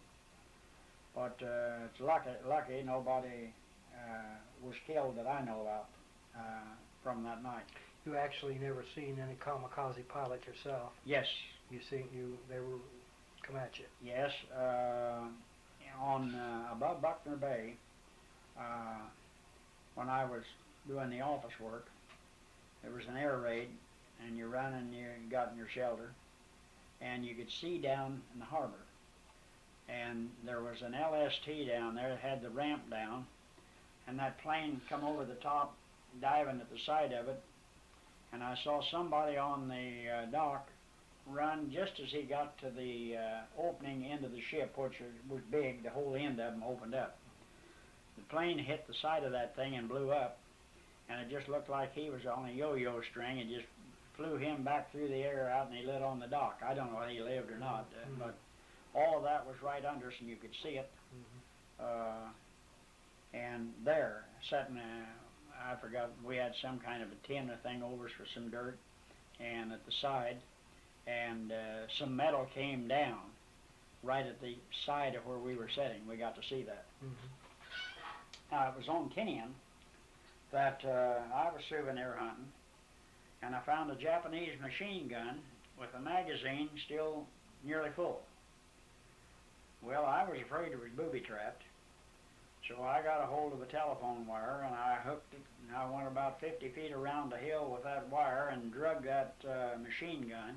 But it's lucky nobody was killed that I know about from that night. You actually never seen any kamikaze pilot yourself? Yes. They were come at you? Yes. On above Buckner Bay, when I was doing the office work, there was an air raid, and you run and you got in your shelter, and you could see down in the harbor. And there was an LST down there that had the ramp down, and that plane come over the top, diving at the side of it, and I saw somebody on the dock run just as he got to the opening end of the ship, which was big. The whole end of them opened up. The plane hit the side of that thing and blew up, and it just looked like he was on a yo-yo string. It just flew him back through the air out, and he lit on the dock. I don't know whether he lived or not, but all of that was right under us, and you could see it. And there, sitting, I forgot, we had some kind of a tin or thing over us for some dirt, and at the side, and some metal came down right at the side of where we were sitting. We got to see that. Now, it was on Tinian that I was souvenir hunting, and I found a Japanese machine gun with a magazine still nearly full. Well, I was afraid it was booby-trapped, so I got a hold of a telephone wire, and I hooked it, and I went about 50 feet around the hill with that wire and drug that machine gun.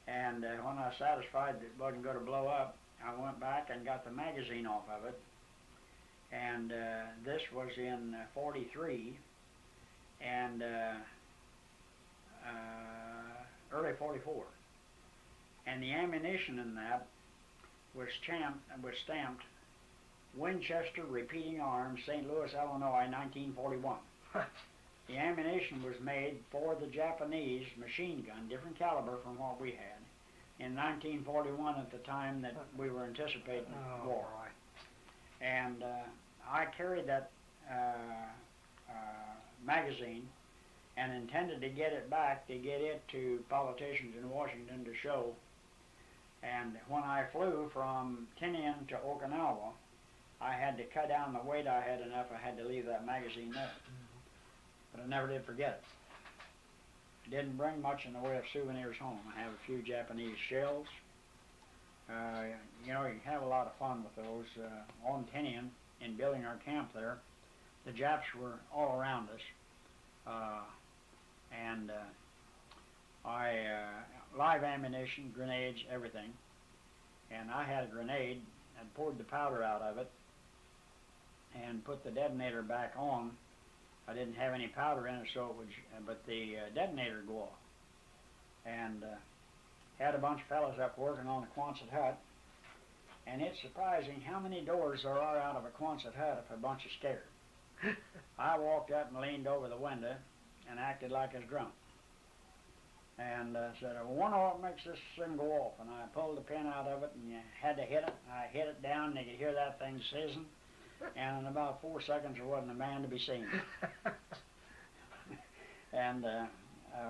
And when I was satisfied that it wasn't going to blow up, I went back and got the magazine off of it. And this was in 43 and early 44. And the ammunition in that was stamped Winchester Repeating Arms, St. Louis, Illinois, 1941. The ammunition was made for the Japanese machine gun, different caliber from what we had, in 1941 at the time that we were anticipating war. Right. And I carried that magazine and intended to get it back, to get it to politicians in Washington to show. And when I flew from Tinian to Okinawa, I had to cut down the weight I had enough. I had to leave that magazine there. But I never did forget didn't bring much in the way of souvenirs home. I have a few Japanese shells. You know, you can have a lot of fun with those. On Tinian, in building our camp there, the Japs were all around us. Live ammunition, grenades, everything. And I had a grenade and poured the powder out of it and put the detonator back on. I didn't have any powder in it, so it would, but the detonator would go off. And had a bunch of fellas up working on the Quonset hut, and it's surprising how many doors there are out of a Quonset hut if a bunch is scared. I walked up and leaned over the window and acted like I was drunk. And said, well, one of them makes this thing go off. And I pulled the pin out of it, and you had to hit it. I hit it down, and you could hear that thing sizzling. And in about 4 seconds, there wasn't a man to be seen. And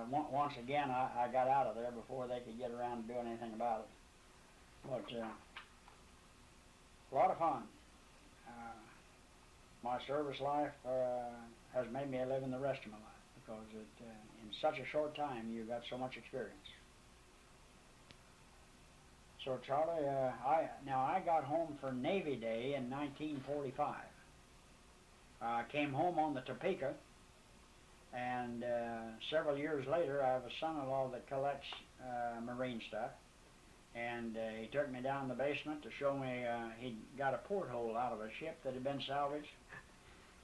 once again, I got out of there before they could get around to doing anything about it. But a lot of fun. My service life has made me living the rest of my life, because in such a short time you got so much experience. So Charlie, I got home for Navy Day in 1945. I came home on the Topeka, and several years later I have a son-in-law that collects marine stuff, and he took me down the basement to show me he'd got a porthole out of a ship that had been salvaged.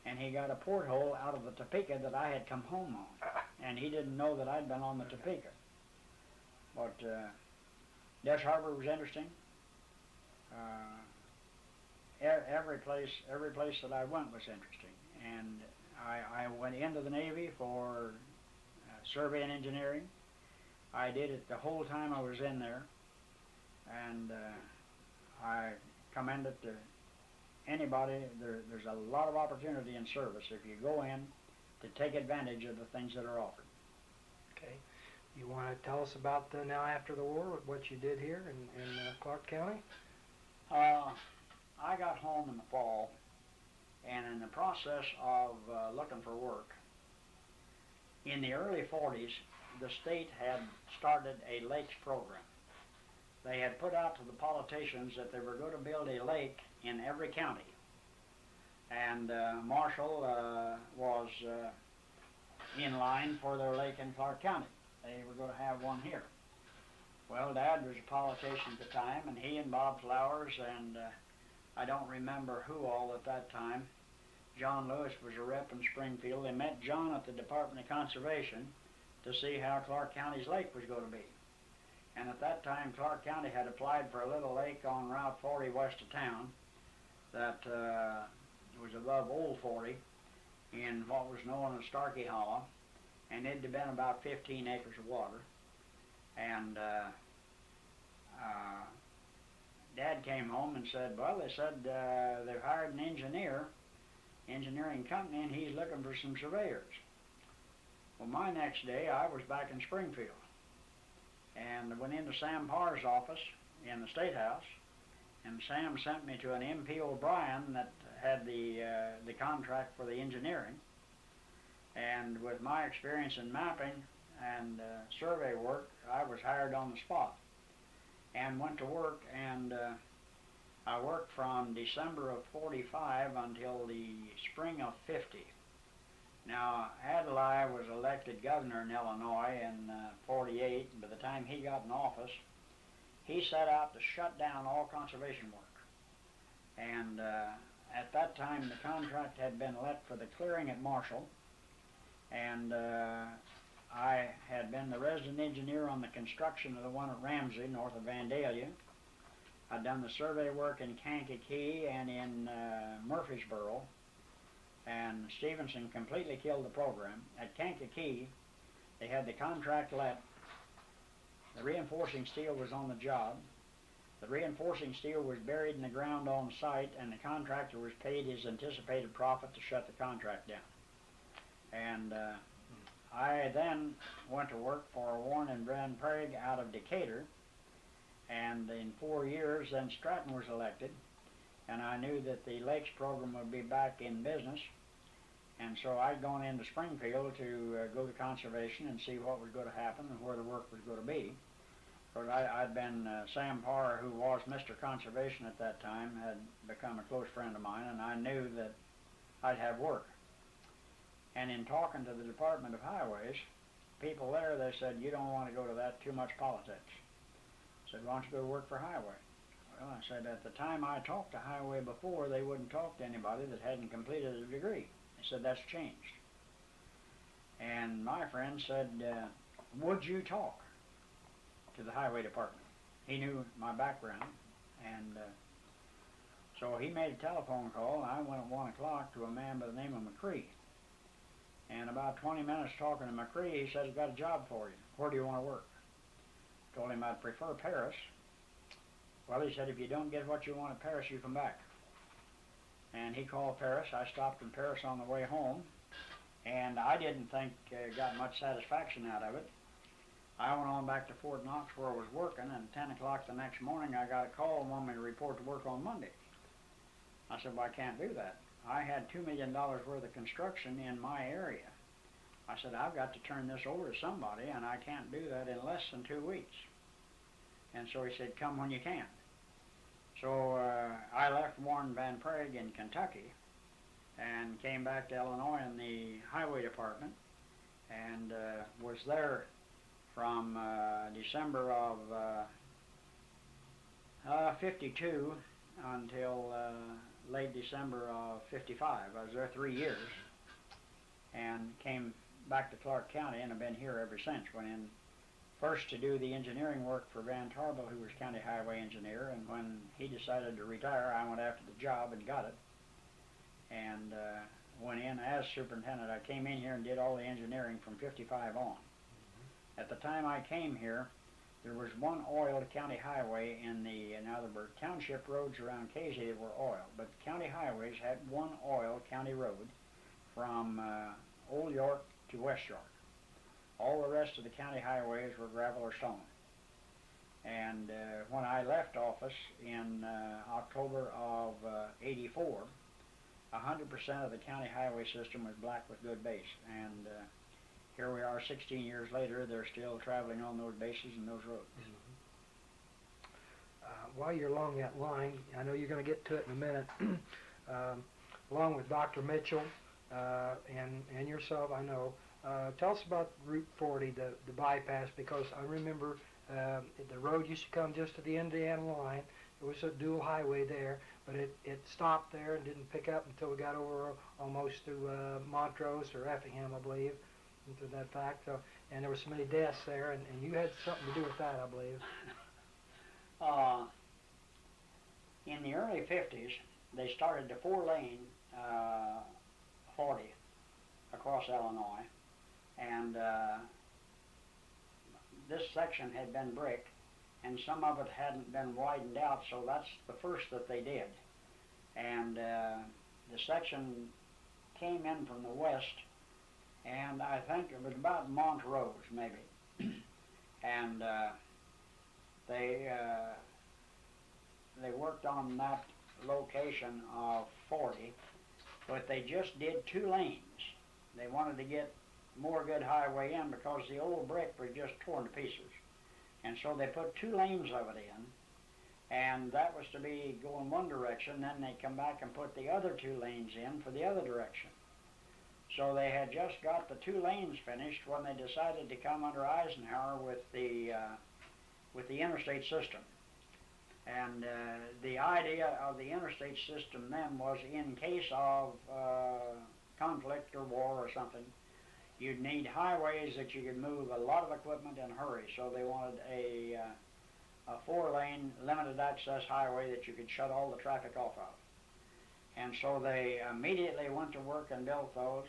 And he got a porthole out of the Topeka that I had come home on. And he didn't know that I'd been on the Topeka. But Dutch Harbor was interesting. Every place that I went was interesting. And I went into the Navy for survey and engineering. I did it the whole time I was in there. And I commend it to anybody. There's a lot of opportunity in service if you go in to take advantage of the things that are offered. Okay. You want to tell us about now after the war, what you did here in Clark County? I got home in the fall, and in the process of looking for work, in the early 40s, the state had started a lakes program. They had put out to the politicians that they were going to build a lake in every county. And Marshall was in line for their lake in Clark County. They were going to have one here. Well, Dad was a politician at the time, and he and Bob Flowers, and I don't remember who all at that time. John Lewis was a rep in Springfield. They met John at the Department of Conservation to see how Clark County's lake was going to be. And at that time, Clark County had applied for a little lake on Route 40 west of town that was above Old 40 in what was known as Starkey Hollow, and it had been about 15 acres of water. And Dad came home and said, well, they said they've hired an engineering company, and he's looking for some surveyors. Well, my next day, I was back in Springfield. And I went into Sam Parr's office in the State House, and Sam sent me to an MP O'Brien that had the contract for the engineering. And with my experience in mapping and survey work, I was hired on the spot and went to work, and I worked from December of 45 until the spring of 50. Now, Adlai was elected governor in Illinois in 48, and by the time he got in office, he set out to shut down all conservation work. And at that time, the contract had been let for the clearing at Marshall, and I had been the resident engineer on the construction of the one at Ramsey, north of Vandalia. I'd done the survey work in Kankakee and in Murfreesboro, and Stevenson completely killed the program. At Kankakee, they had the contract let. The reinforcing steel was on the job. The reinforcing steel was buried in the ground on site, and the contractor was paid his anticipated profit to shut the contract down. And I then went to work for Warren and Van Prague out of Decatur, and in 4 years, then Stratton was elected, and I knew that the Lakes program would be back in business, And so I'd gone into Springfield to go to conservation and see what was going to happen and where the work was going to be. But I'd been, Sam Parr, who was Mr. Conservation at that time, had become a close friend of mine, and I knew that I'd have work. And in talking to the Department of Highways, people there, they said, you don't want to go to that, too much politics. I said, why don't you go work for Highway? Well, I said, at the time I talked to Highway before, they wouldn't talk to anybody that hadn't completed a degree. They said, that's changed. And my friend said, would you talk to the Highway Department? He knew my background, and so he made a telephone call, and I went at 1 o'clock to a man by the name of McCree. And about 20 minutes talking to McCree, he said, I've got a job for you. Where do you want to work? Told him I'd prefer Paris. Well, he said, if you don't get what you want at Paris, you come back. And he called Paris. I stopped in Paris on the way home, and I didn't think got much satisfaction out of it. I went on back to Fort Knox where I was working, and at 10 o'clock the next morning I got a call and wanted me to report to work on Monday. I said, well, I can't do that. I had $2 million worth of construction in my area. I said, I've got to turn this over to somebody, and I can't do that in less than 2 weeks. And so he said, come when you can. So I left Warren Van Prague in Kentucky and came back to Illinois in the Highway Department, and was there from December of 52 until late December of 55. I was there 3 years and came back to Clark County, and I've been here ever since. Went in first to do the engineering work for Van Tarbell, who was county highway engineer, and when he decided to retire, I went after the job and got it, and went in as superintendent. I came in here and did all the engineering from 55 on. At the time I came here, there was one oiled county highway in the, now there were township roads around Casey that were oiled, but county highways had one oiled county road from Old York to West York. All the rest of the county highways were gravel or stone. And when I left office in October of 84, 100% of the county highway system was black with good base. And here we are 16 years later, they're still traveling on those bases and those roads. While you're along that line, I know you're going to get to it in a minute, along with Dr. Mitchell and yourself, I know, tell us about Route 40, the bypass, because I remember the road used to come just to the Indiana line. It was a dual highway there, but it stopped there and didn't pick up until we got over almost to Montrose or Effingham, I believe, into that fact. So, and there were so many deaths there, and you had something to do with that, I believe. In the early 50s, they started the 4-lane 40 across Illinois, and this section had been brick, and some of it hadn't been widened out, so that's the first that they did. And the section came in from the west, and I think it was about Montrose, maybe. And they worked on that location of 40, but they just did 2 lanes. They wanted to get more good highway in because the old brick was just torn to pieces. And so they put 2 lanes of it in, and that was to be going one direction. Then they come back and put the other 2 lanes in for the other direction. So they had just got the 2 lanes finished when they decided to come under Eisenhower with the interstate system. And the idea of the interstate system then was, in case of conflict or war or something, you'd need highways that you could move a lot of equipment in a hurry. So they wanted a 4-lane limited access highway that you could shut all the traffic off of. And so they immediately went to work and built those.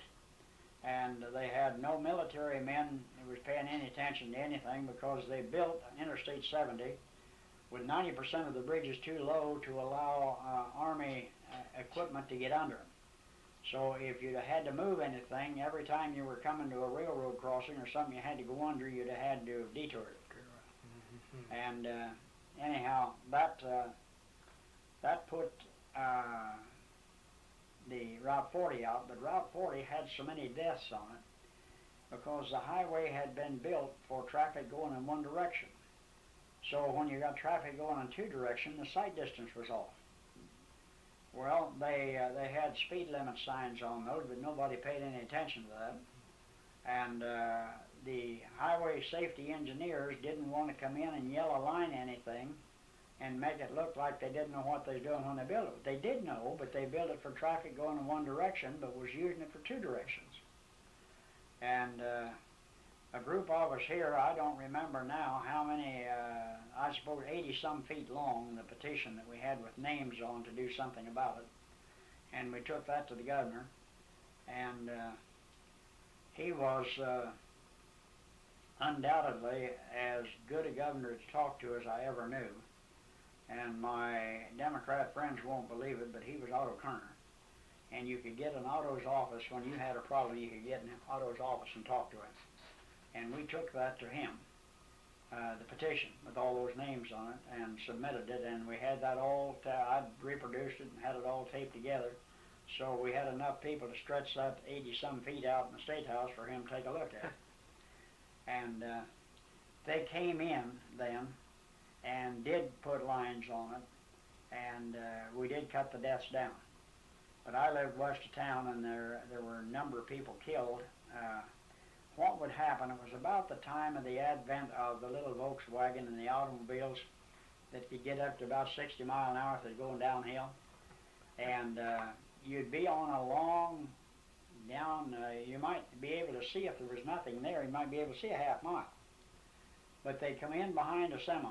And they had no military men who was paying any attention to anything, because they built Interstate 70 with 90% of the bridges too low to allow Army equipment to get under them. So if you'd have had to move anything, every time you were coming to a railroad crossing or something you had to go under, you'd have had to detour it. And anyhow, that put the Route 40 out, but Route 40 had so many deaths on it because the highway had been built for traffic going in one direction. So when you got traffic going in two directions, the sight distance was off. Well, they had speed limit signs on those, but nobody paid any attention to that. And the highway safety engineers didn't want to come in and yellow line anything and make it look like they didn't know what they was doing when they built it. They did know, but they built it for traffic going in one direction, but was using it for two directions. And a group of us here, I don't remember now how many, I suppose 80-some feet long, the petition that we had with names on to do something about it. And we took that to the governor, and he was undoubtedly as good a governor to talk to as I ever knew. And my Democrat friends won't believe it, but he was Otto Kerner. And you could get in Otto's office when you had a problem. You could get in Otto's office and talk to him. And we took that to him, the petition with all those names on it, and submitted it. And we had that all, I'd reproduced it and had it all taped together. So we had enough people to stretch that 80-some feet out in the State House for him to take a look at it. And they came in then and did put lines on it, and we did cut the deaths down. But I lived west of town, and there were a number of people killed. What would happen, it was about the time of the advent of the little Volkswagen and the automobiles that could get up to about 60 miles an hour if they're going downhill. And you'd be on a long down, you might be able to see if there was nothing there, you might be able to see a half mile. But they'd come in behind a semi,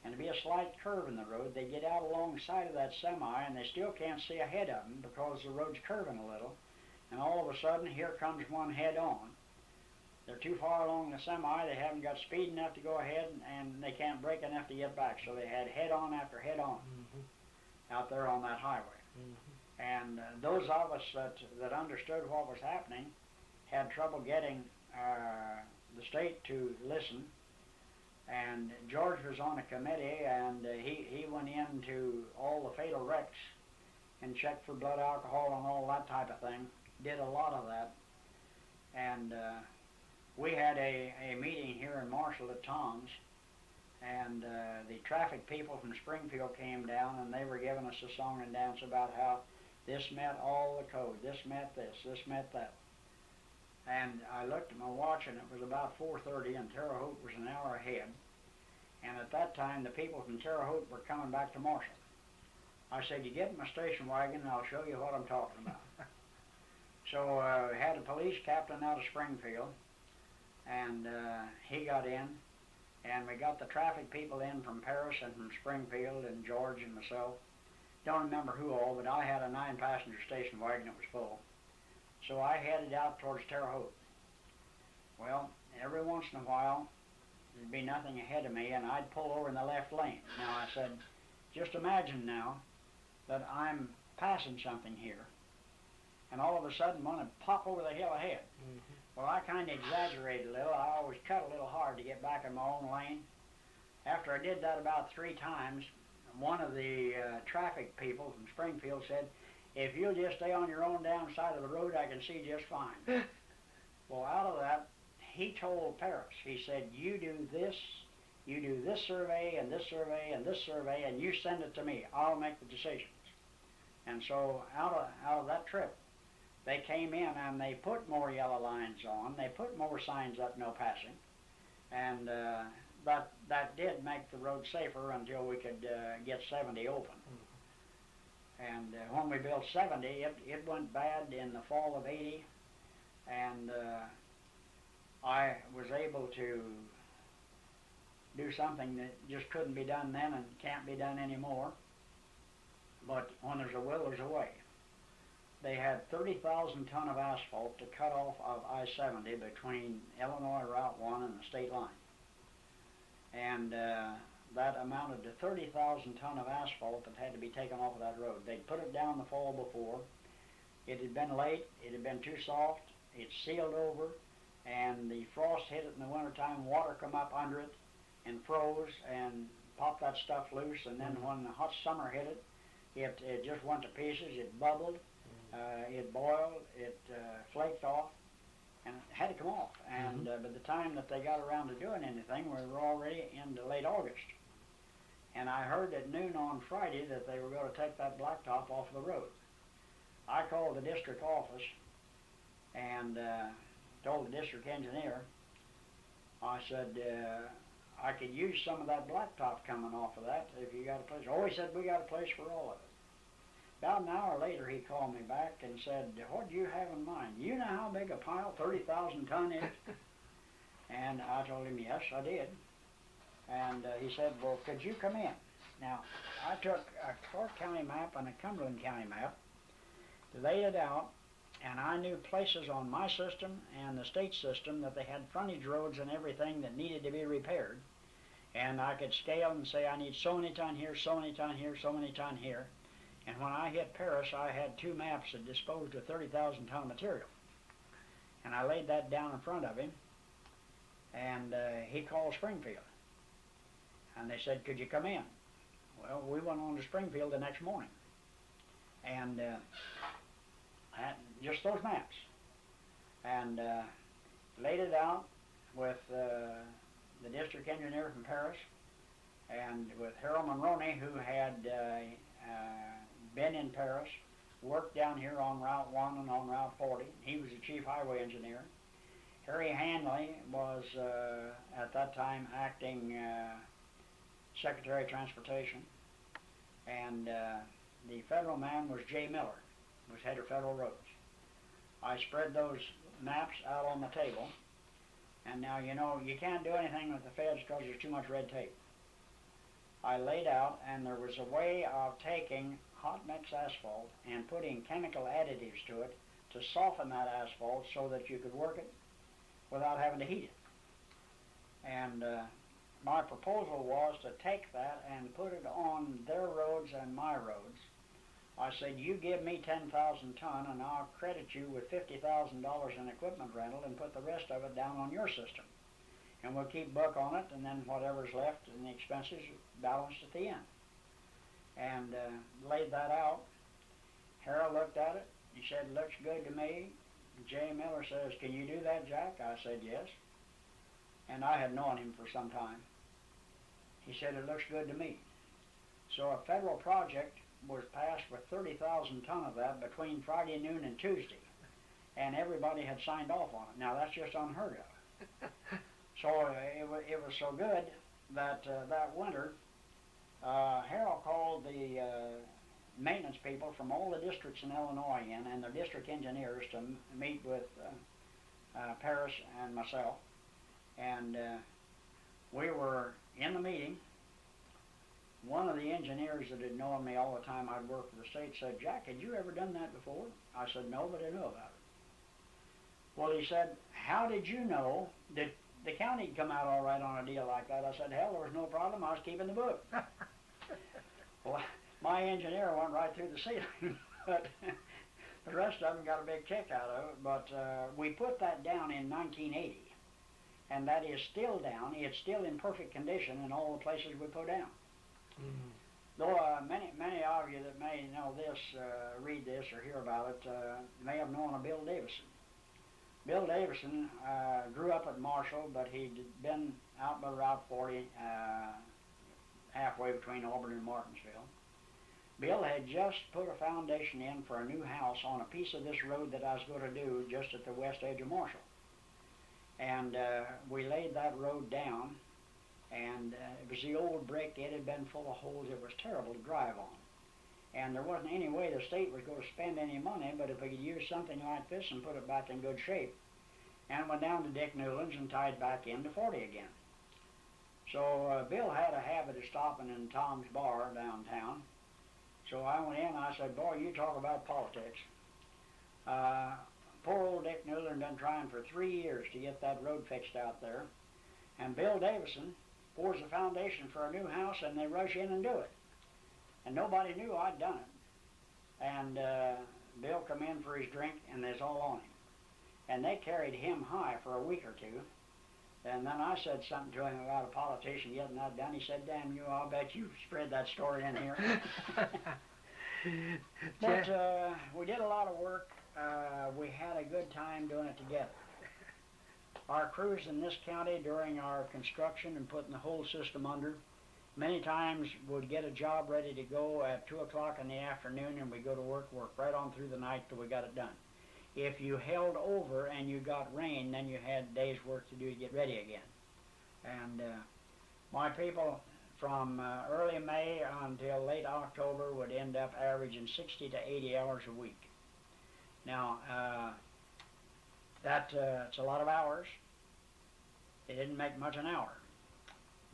and there'd be a slight curve in the road. They get out alongside of that semi, and they still can't see ahead of them because the road's curving a little. And all of a sudden, here comes one head on. They're too far along the semi, they haven't got speed enough to go ahead, and they can't brake enough to get back. So they had head on after head on out there on that highway. And those of us that understood what was happening had trouble getting the state to listen. And George was on a committee, and he went into all the fatal wrecks and checked for blood alcohol and all that type of thing, did a lot of that. And we had a meeting here in Marshall at Tom's, and the traffic people from Springfield came down, and they were giving us a song and dance about how this met all the code, this met this met that. And I looked at my watch, and it was about 4:30, and Terre Haute was an hour ahead. And at that time, the people from Terre Haute were coming back to Marshall. I said, you get in my station wagon, and I'll show you what I'm talking about. So we had a police captain out of Springfield, and he got in, and we got the traffic people in from Paris and from Springfield, and George and myself. Don't remember who all, but I had a 9-passenger station wagon that was full. So I headed out towards Terre Haute. Well, every once in a while, there'd be nothing ahead of me, and I'd pull over in the left lane. Now, I said, just imagine now that I'm passing something here, and all of a sudden one would pop over the hill ahead. Well, I kind of exaggerated a little. I always cut a little hard to get back in my own lane. After I did that about 3 times, one of the traffic people from Springfield said, if you'll just stay on your own damn side of the road, I can see just fine. Well, out of that, he told Paris, he said, you do this survey, and this survey, and this survey, and you send it to me. I'll make the decisions. And so out of that trip, they came in and they put more yellow lines on. They put more signs up, no passing. And that did make the road safer until we could get 70 open. And when we built 70, it went bad in the fall of 80. And I was able to do something that just couldn't be done then and can't be done anymore. But when there's a will, there's a way. They had 30,000 ton of asphalt to cut off of I-70 between Illinois Route 1 and the state line. And that amounted to 30,000 ton of asphalt that had to be taken off of that road. They'd put it down the fall before. It had been late, it had been too soft, it sealed over, and the frost hit it in the wintertime, water come up under it and froze and popped that stuff loose, and then when the hot summer hit it, It just went to pieces. It bubbled, it boiled, it flaked off, and it had to come off. And by the time that they got around to doing anything, we were already into late August. And I heard at noon on Friday that they were going to take that blacktop off the road. I called the district office and told the district engineer, I said, I could use some of that blacktop coming off of that if you got a place. Oh, he said, we got a place for all of it. About an hour later, he called me back and said, what do you have in mind? You know how big a pile 30,000 ton is? And I told him, yes, I did. And he said, well, could you come in? Now, I took a Clark County map and a Cumberland County map, laid it out, and I knew places on my system and the state system that they had frontage roads and everything that needed to be repaired. And I could scale and say, I need so many ton here, so many ton here, so many ton here. And when I hit Paris, I had 2 maps that disposed of 30,000 ton of material. And I laid that down in front of him, and he called Springfield. And they said, could you come in? Well, we went on to Springfield the next morning. And just those maps. And laid it out with the district engineer from Paris and with Harold Monroney, who had been in Paris, worked down here on Route 1 and on Route 40. He was the chief highway engineer. Harry Hanley was, at that time, acting Secretary of Transportation. And the federal man was Jay Miller, was head of federal roads. I spread those maps out on the table, and now, you know, you can't do anything with the feds because there's too much red tape. I laid out, and there was a way of taking hot mix asphalt and putting chemical additives to it to soften that asphalt so that you could work it without having to heat it. And my proposal was to take that and put it on their roads and my roads. I said, you give me 10,000 ton and I'll credit you with $50,000 in equipment rental and put the rest of it down on your system. And we'll keep buck on it, and then whatever's left in the expenses balanced at the end. And laid that out. Harold looked at it. He said, looks good to me. Jay Miller says, can you do that, Jack? I said, yes. And I had known him for some time. He said, it looks good to me. So a federal project was passed with 30,000 ton of that between Friday noon and Tuesday. And everybody had signed off on it. Now, that's just unheard of. So it was so good that that winter, Harold called the maintenance people from all the districts in Illinois in, and the district engineers to meet with Paris and myself. And we were in the meeting. One of the engineers that had known me all the time I'd worked for the state said, Jack, had you ever done that before? I said, no, but I knew about it. Well, he said, how did you know that the county'd come out all right on a deal like that? I said, hell, there was no problem. I was keeping the book. Well, my engineer went right through the ceiling, but the rest of them got a big kick out of it. But we put that down in 1980, and that is still down. It's still in perfect condition in all the places we put down. Mm-hmm. Though many of you that may know this, read this or hear about it, may have known of Bill Davison. Bill Davison grew up at Marshall, but he'd been out by Route 40, halfway between Auburn and Martinsville. Bill had just put a foundation in for a new house on a piece of this road that I was going to do just at the west edge of Marshall. And we laid that road down, and it was the old brick. It had been full of holes. It was terrible to drive on. And there wasn't any way the state was going to spend any money, but if we could use something like this and put it back in good shape. And went down to Dick Newland's and tied back into 40 again. So Bill had a habit of stopping in Tom's Bar downtown. So I went in and I said, boy, you talk about politics. Poor old Dick Newland been trying for 3 years to get that road fixed out there. And Bill Davison pours the foundation for a new house, and they rush in and do it. And nobody knew I'd done it. And Bill come in for his drink, and there's all on him. And they carried him high for a week or two. And then I said something to him about a politician getting that done. He said, damn you, I'll bet you spread that story in here. But we did a lot of work. We had a good time doing it together. Our crews in this county during our construction and putting the whole system under, many times would get a job ready to go at 2 o'clock in the afternoon, and we go to work right on through the night till we got it done. If you held over and you got rain, then you had days work to do to get ready again. And my people from early May until late October would end up averaging 60 to 80 hours a week. Now, it's a lot of hours. They didn't make much an hour.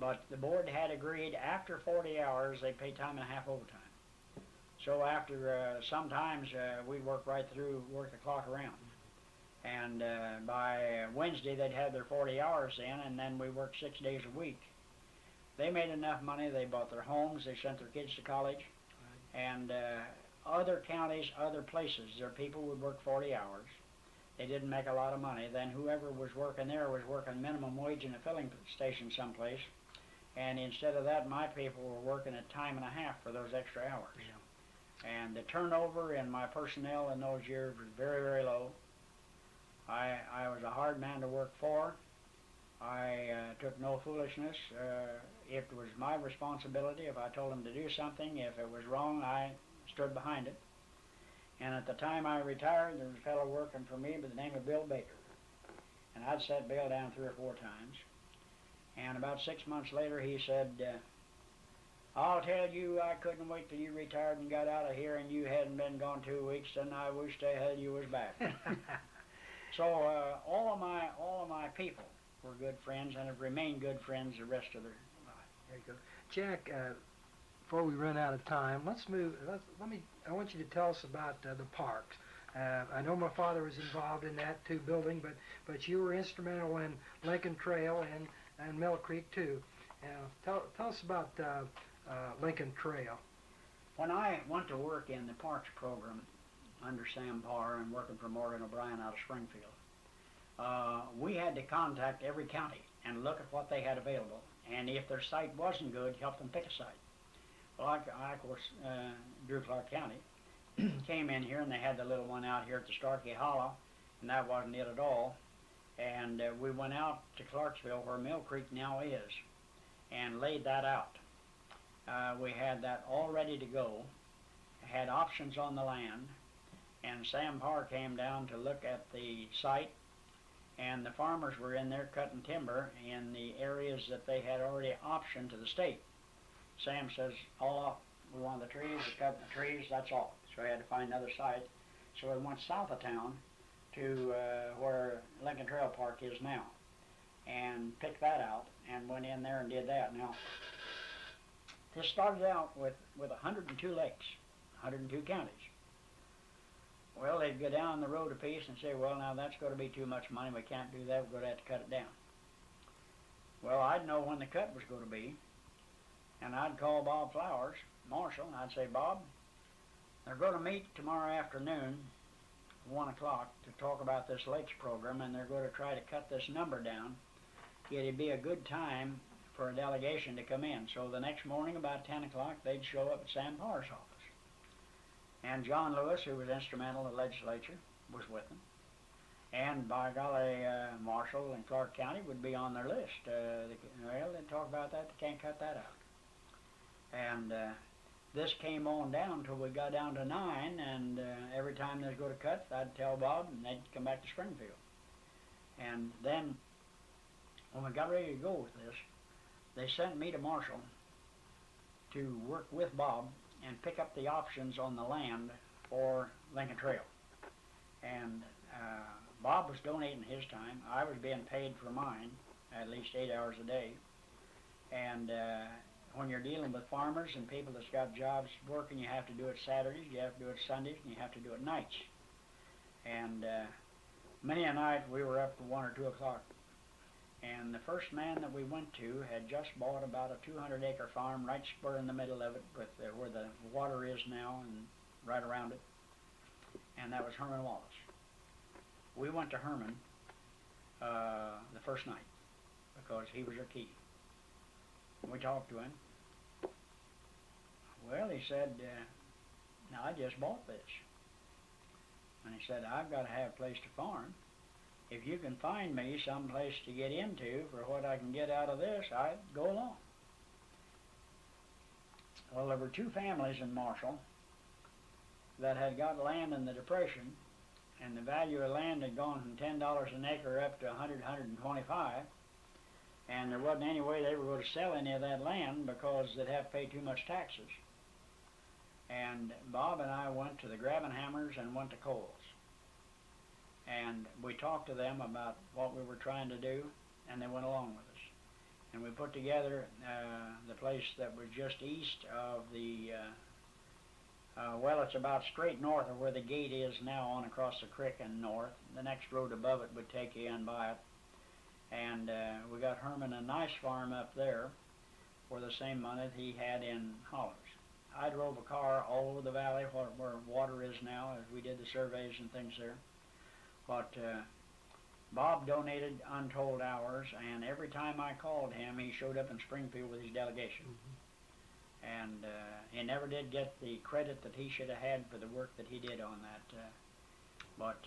But the board had agreed after 40 hours they pay time and a half overtime. So after sometimes we'd work right through, work the clock around. And by Wednesday they'd have their 40 hours in, and then we worked 6 days a week. They made enough money, they bought their homes, they sent their kids to college. And other counties, other places, their people would work 40 hours. They didn't make a lot of money. Then whoever was working there was working minimum wage in a filling station someplace. And instead of that, my people were working at time and a half for those extra hours. Yeah. And the turnover in my personnel in those years was very, very low. I was a hard man to work for. I took no foolishness. It was my responsibility. If I told them to do something, if it was wrong, I stood behind it. And at the time I retired, there was a fellow working for me by the name of Bill Baker. And I'd set Bill down 3 or 4 times. And about 6 months later, he said, I'll tell you, I couldn't wait till you retired and got out of here and you hadn't been gone 2 weeks, and I wished I had you was back. So all of my people were good friends and have remained good friends the rest of their life. There you go. Jack, before we run out of time, let's move. I want you to tell us about the parks. I know my father was involved in that too, building, but you were instrumental in Lincoln Trail and Mill Creek too. Tell us about Lincoln Trail. When I went to work in the parks program under Sam Parr and working for Morgan O'Brien out of Springfield, we had to contact every county and look at what they had available, and if their site wasn't good, help them pick a site. Well, I of course, Drew Clark County came in here, and they had the little one out here at the Starkey Hollow, and that wasn't it at all. And we went out to Clarksville, where Mill Creek now is, and laid that out. We had that all ready to go, had options on the land, and Sam Parr came down to look at the site, and the farmers were in there cutting timber in the areas that they had already optioned to the state. Sam says, all we want the trees, we're cutting the trees, that's all. So we had to find another site. So we went south of town to where Lincoln Trail Park is now, and picked that out and went in there and did that. Now, this started out with 102 lakes, 102 counties. Well, they'd go down the road a piece and say, well, now that's going to be too much money, we can't do that, we're going to have to cut it down. Well, I'd know when the cut was going to be, and I'd call Bob Flowers, Marshall, and I'd say, Bob, they're going to meet tomorrow afternoon, 1 o'clock, to talk about this lakes program, and they're going to try to cut this number down. It'd be a good time for a delegation to come in. So the next morning, about 10 o'clock, they'd show up at Sam Parr's office. And John Lewis, who was instrumental in the legislature, was with them. And by golly, Marshall and Clark County would be on their list. They'd talk about that, they can't cut that out. And this came on down till we got down to 9, and every time they was going to cut, I'd tell Bob, and they'd come back to Springfield. And then, when we got ready to go with this, they sent me to Marshall to work with Bob and pick up the options on the land for Lincoln Trail. And Bob was donating his time. I was being paid for mine, at least 8 hours a day. And when you're dealing with farmers and people that's got jobs working, you have to do it Saturdays, you have to do it Sundays, and you have to do it nights. And many a night we were up to 1 or 2 o'clock. And the first man that we went to had just bought about a 200-acre farm right square in the middle of it, with where the water is now and right around it. And that was Herman Wallace. We went to Herman the first night because he was our key. We talked to him. Well, he said, Now, I just bought this. And he said, I've got to have a place to farm. If you can find me some place to get into for what I can get out of this, I'd go along. Well, there were two families in Marshall that had got land in the Depression, and the value of land had gone from $10 an acre up to $100, $125, and there wasn't any way they were going to sell any of that land because they'd have to pay too much taxes. And Bob and I went to the Grabenhammers and went to Coles. And we talked to them about what we were trying to do, and they went along with us. And we put together the place that was just east of the, well, it's about straight north of where the gate is now on across the creek and north. The next road above it would take you in by it. And we got Herman a nice farm up there for the same money that he had in Hollers. I drove a car all over the valley where water is now as we did the surveys and things there. But Bob donated untold hours, and every time I called him, he showed up in Springfield with his delegation. Mm-hmm. And he never did get the credit that he should have had for the work that he did on that. But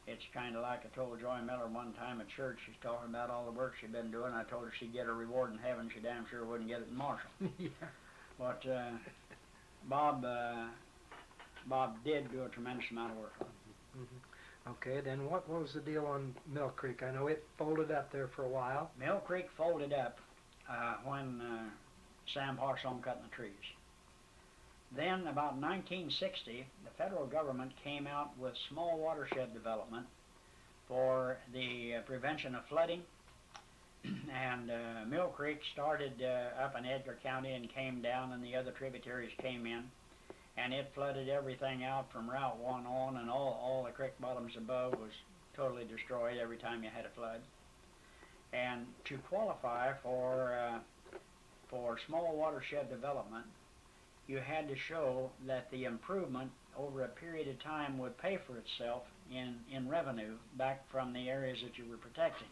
it's kind of like I told Joy Miller one time at church. She's talking about all the work she'd been doing. I told her she'd get a reward in heaven. She damn sure wouldn't get it in Marshall. Yeah. But Bob did do a tremendous amount of work on it. Mm-hmm. Okay, then what was the deal on Mill Creek? I know it folded up there for a while. Mill Creek folded up when Sam Parson cutting the trees. Then, about 1960, the federal government came out with small watershed development for the prevention of flooding. And Mill Creek started up in Edgar County and came down, and the other tributaries came in, and it flooded everything out from Route 1 on, and all the creek bottoms above was totally destroyed every time you had a flood. And to qualify for small watershed development, you had to show that the improvement over a period of time would pay for itself in revenue back from the areas that you were protecting.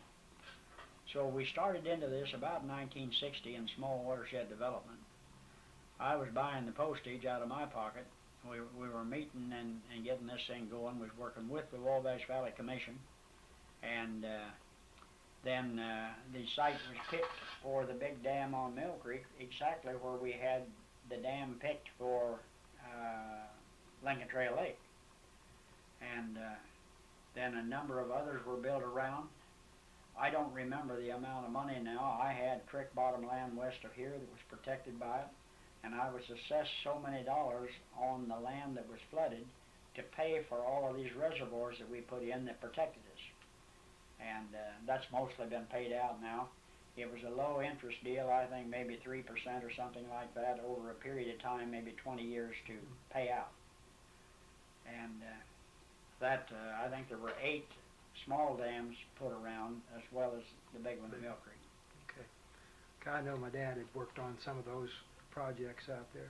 So we started into this about 1960 in small watershed development. I was buying the postage out of my pocket. We were meeting and getting this thing going. We was working with the Wabash Valley Commission. And then the site was picked for the big dam on Mill Creek, exactly where we had the dam picked for Lincoln Trail Lake. And then a number of others were built around. I don't remember the amount of money now. I had creek bottom land west of here that was protected by it, and I was assessed so many dollars on the land that was flooded to pay for all of these reservoirs that we put in that protected us. And that's mostly been paid out now. It was a low interest deal, I think maybe 3% or something like that over a period of time, maybe 20 years to pay out. And I think there were 8 small dams put around, as well as the big one at Mill Creek. Okay. I know my dad had worked on some of those projects out there.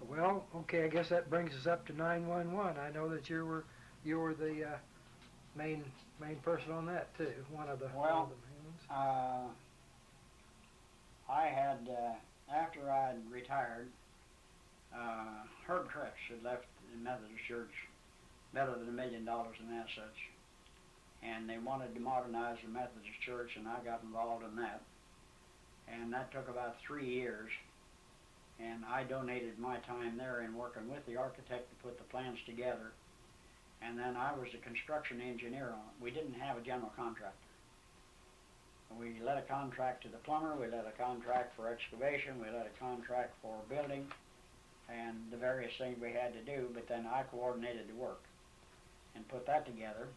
Well, okay, I guess that brings us up to 911. I know that you were the main person on that too. One of the main ones. I had after I'd retired, Herb Tresh had left the Methodist Church better than $1 million in assets. And they wanted to modernize the Methodist Church, and I got involved in that. And that took about 3 years, and I donated my time there in working with the architect to put the plans together. And then I was the construction engineer on it. We didn't have a general contractor. We let a contract to the plumber, we let a contract for excavation, we let a contract for building, and the various things we had to do, but then I coordinated the work and put that together.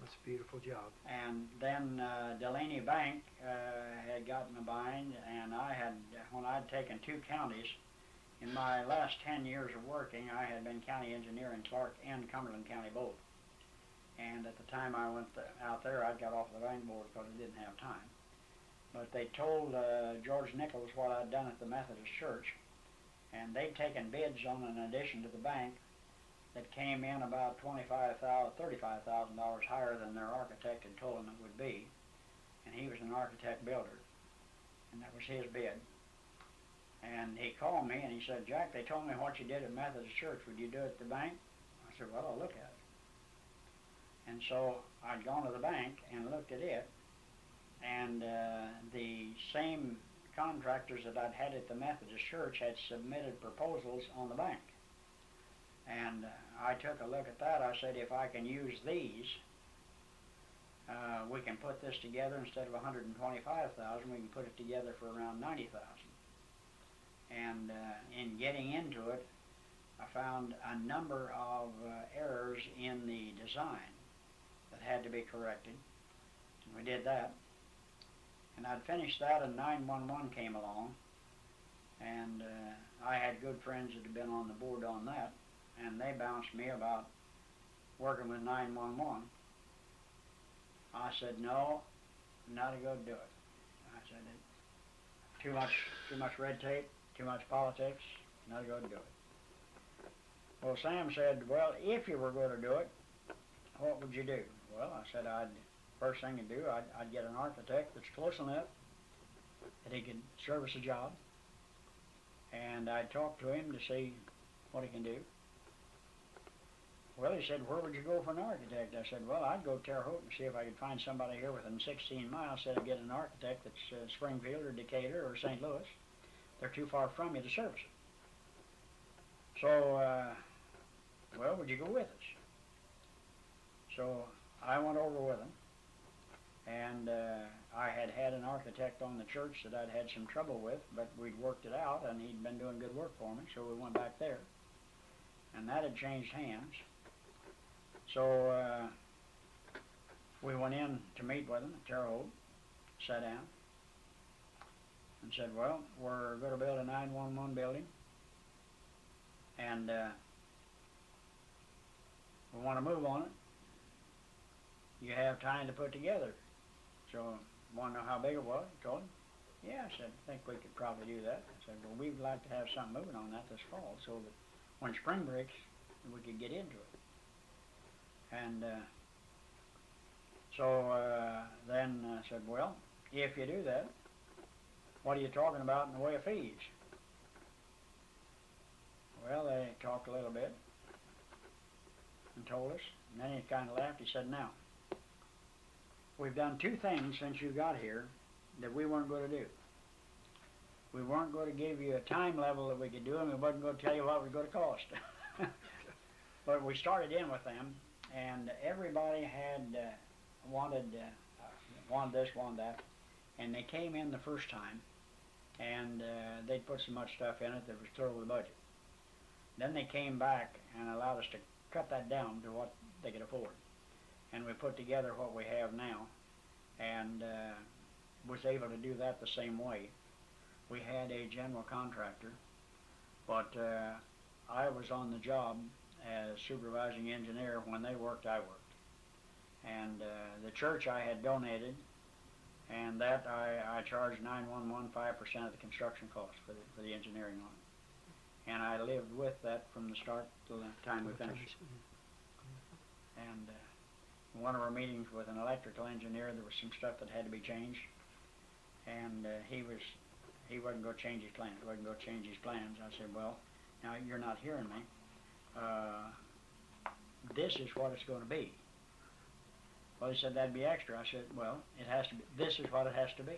That's a beautiful job. And then Delaney Bank had gotten a bind, and when I'd taken 2 counties, in my last 10 years of working, I had been county engineer in Clark and Cumberland County both. And at the time I went out there, I'd got off the bank board because I didn't have time. But they told George Nichols what I'd done at the Methodist Church, and they'd taken bids on an addition to the bank that came in about $35,000 higher than their architect had told them it would be. And he was an architect builder, and that was his bid. And he called me and he said, Jack, they told me what you did at Methodist Church. Would you do it at the bank? I said, well, I'll look at it. And so I'd gone to the bank and looked at it, and the same contractors that I'd had at the Methodist Church had submitted proposals on the bank. And I took a look at that. I said, if I can use these, we can put this together. Instead of $125,000, we can put it together for around $90,000. And in getting into it, I found a number of errors in the design that had to be corrected. And we did that. And I'd finished that, and 911 came along. And I had good friends that had been on the board on that, and they bounced me about working with 911. I said, no, not a good do it. I said, too much red tape, too much politics, not a good do it. Well, Sam said, well, if you were going to do it, what would you do? Well, I said, first thing to do, I'd get an architect that's close enough that he could service a job, and I'd talk to him to see what he can do. Well, he said, where would you go for an architect? I said, well, I'd go to Terre Haute and see if I could find somebody here within 16 miles instead of getting an architect that's Springfield or Decatur or St. Louis. They're too far from you to service it. So, well, would you go with us? So I went over with him, and I had an architect on the church that I'd had some trouble with, but we'd worked it out, and he'd been doing good work for me, so we went back there. And that had changed hands. So we went in to meet with him at Terre Haute, sat down, and said, well, we're going to build a 911 building, and we want to move on it. You have time to put together. So, want to know how big it was? I told him. Yeah, I said, I think we could probably do that. I said, well, we'd like to have something moving on that this fall so that when spring breaks, we could get into it. And then I said, well, if you do that, what are you talking about in the way of fees? Well, they talked a little bit and told us, and then he kind of laughed. He said, now, we've done two things since you got here that we weren't going to do. We weren't going to give you a time level that we could do, and we wasn't going to tell you what it was going to cost. But we started in with them, and everybody had wanted this, wanted that, and they came in the first time, and they'd put so much stuff in it that was total the budget. Then they came back and allowed us to cut that down to what they could afford. And we put together what we have now, and was able to do that the same way. We had a general contractor, but I was on the job as supervising engineer. When they worked, I worked. And the church I had donated, and that I charged 911 5% of the construction cost for the engineering on it. And I lived with that from the start till the time we finished. And one of our meetings with an electrical engineer, there was some stuff that had to be changed, and he wasn't going to change his plans. I said, well, now you're not hearing me. This is what it's going to be. Well, he said that'd be extra. I said, well, it has to be. This is what it has to be.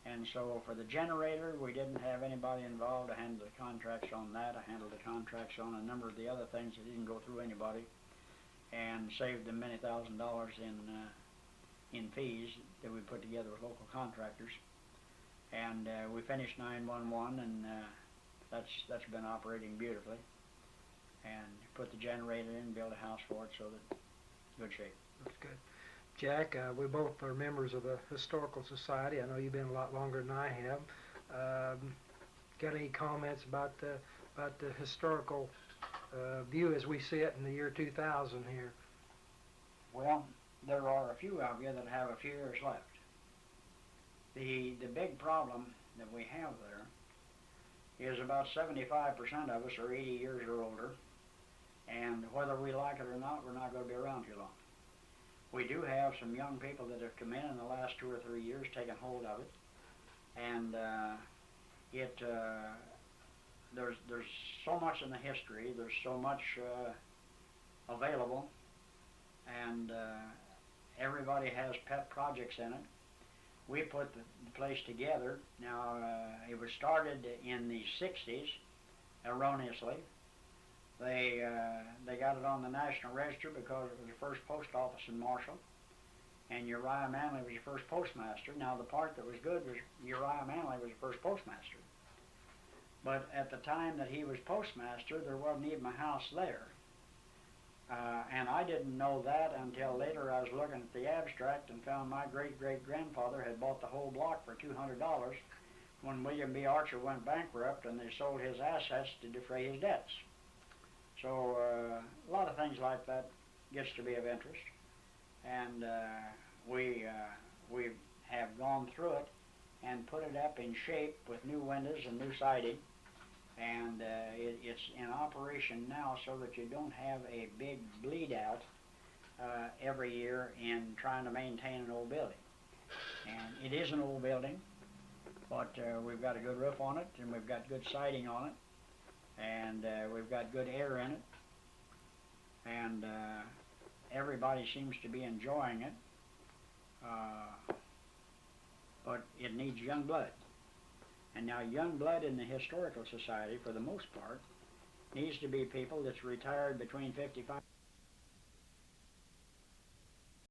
And so for the generator, we didn't have anybody involved. I handled the contracts on that. I handled the contracts on a number of the other things that didn't go through anybody, and saved them many $1,000s in fees that we put together with local contractors. And we finished 911, and that's been operating beautifully. And put the generator in, built a house for it, so that good shape. That's good. Jack, we both are members of the Historical Society. I know you've been a lot longer than I have. Got any comments about the historical view as we see it in the year 2000 here? Well, there are a few of you that have a few years left. The big problem that we have there is about 75% of us are 80 years or older, and whether we like it or not, we're not going to be around too long. We do have some young people that have come in the last 2 or 3 years, taken hold of it, and there's so much in the history. There's so much available, and everybody has pet projects in it. We put the place together. Now, it was started in the 60s, erroneously. They got it on the National Register because it was the first post office in Marshall, and Uriah Manley was the first postmaster. Now, the part that was good was Uriah Manley was the first postmaster. But at the time that he was postmaster, there wasn't even a house there. And I didn't know that until later. I was looking at the abstract and found my great-great-grandfather had bought the whole block for $200 when William B. Archer went bankrupt and they sold his assets to defray his debts. So a lot of things like that gets to be of interest. And we have gone through it and put it up in shape with new windows and new siding. And it's in operation now so that you don't have a big bleed out every year in trying to maintain an old building. And it is an old building, but we've got a good roof on it, and we've got good siding on it, and we've got good air in it, and everybody seems to be enjoying it, but it needs young blood. And now young blood in the Historical Society, for the most part, needs to be people that's retired between 55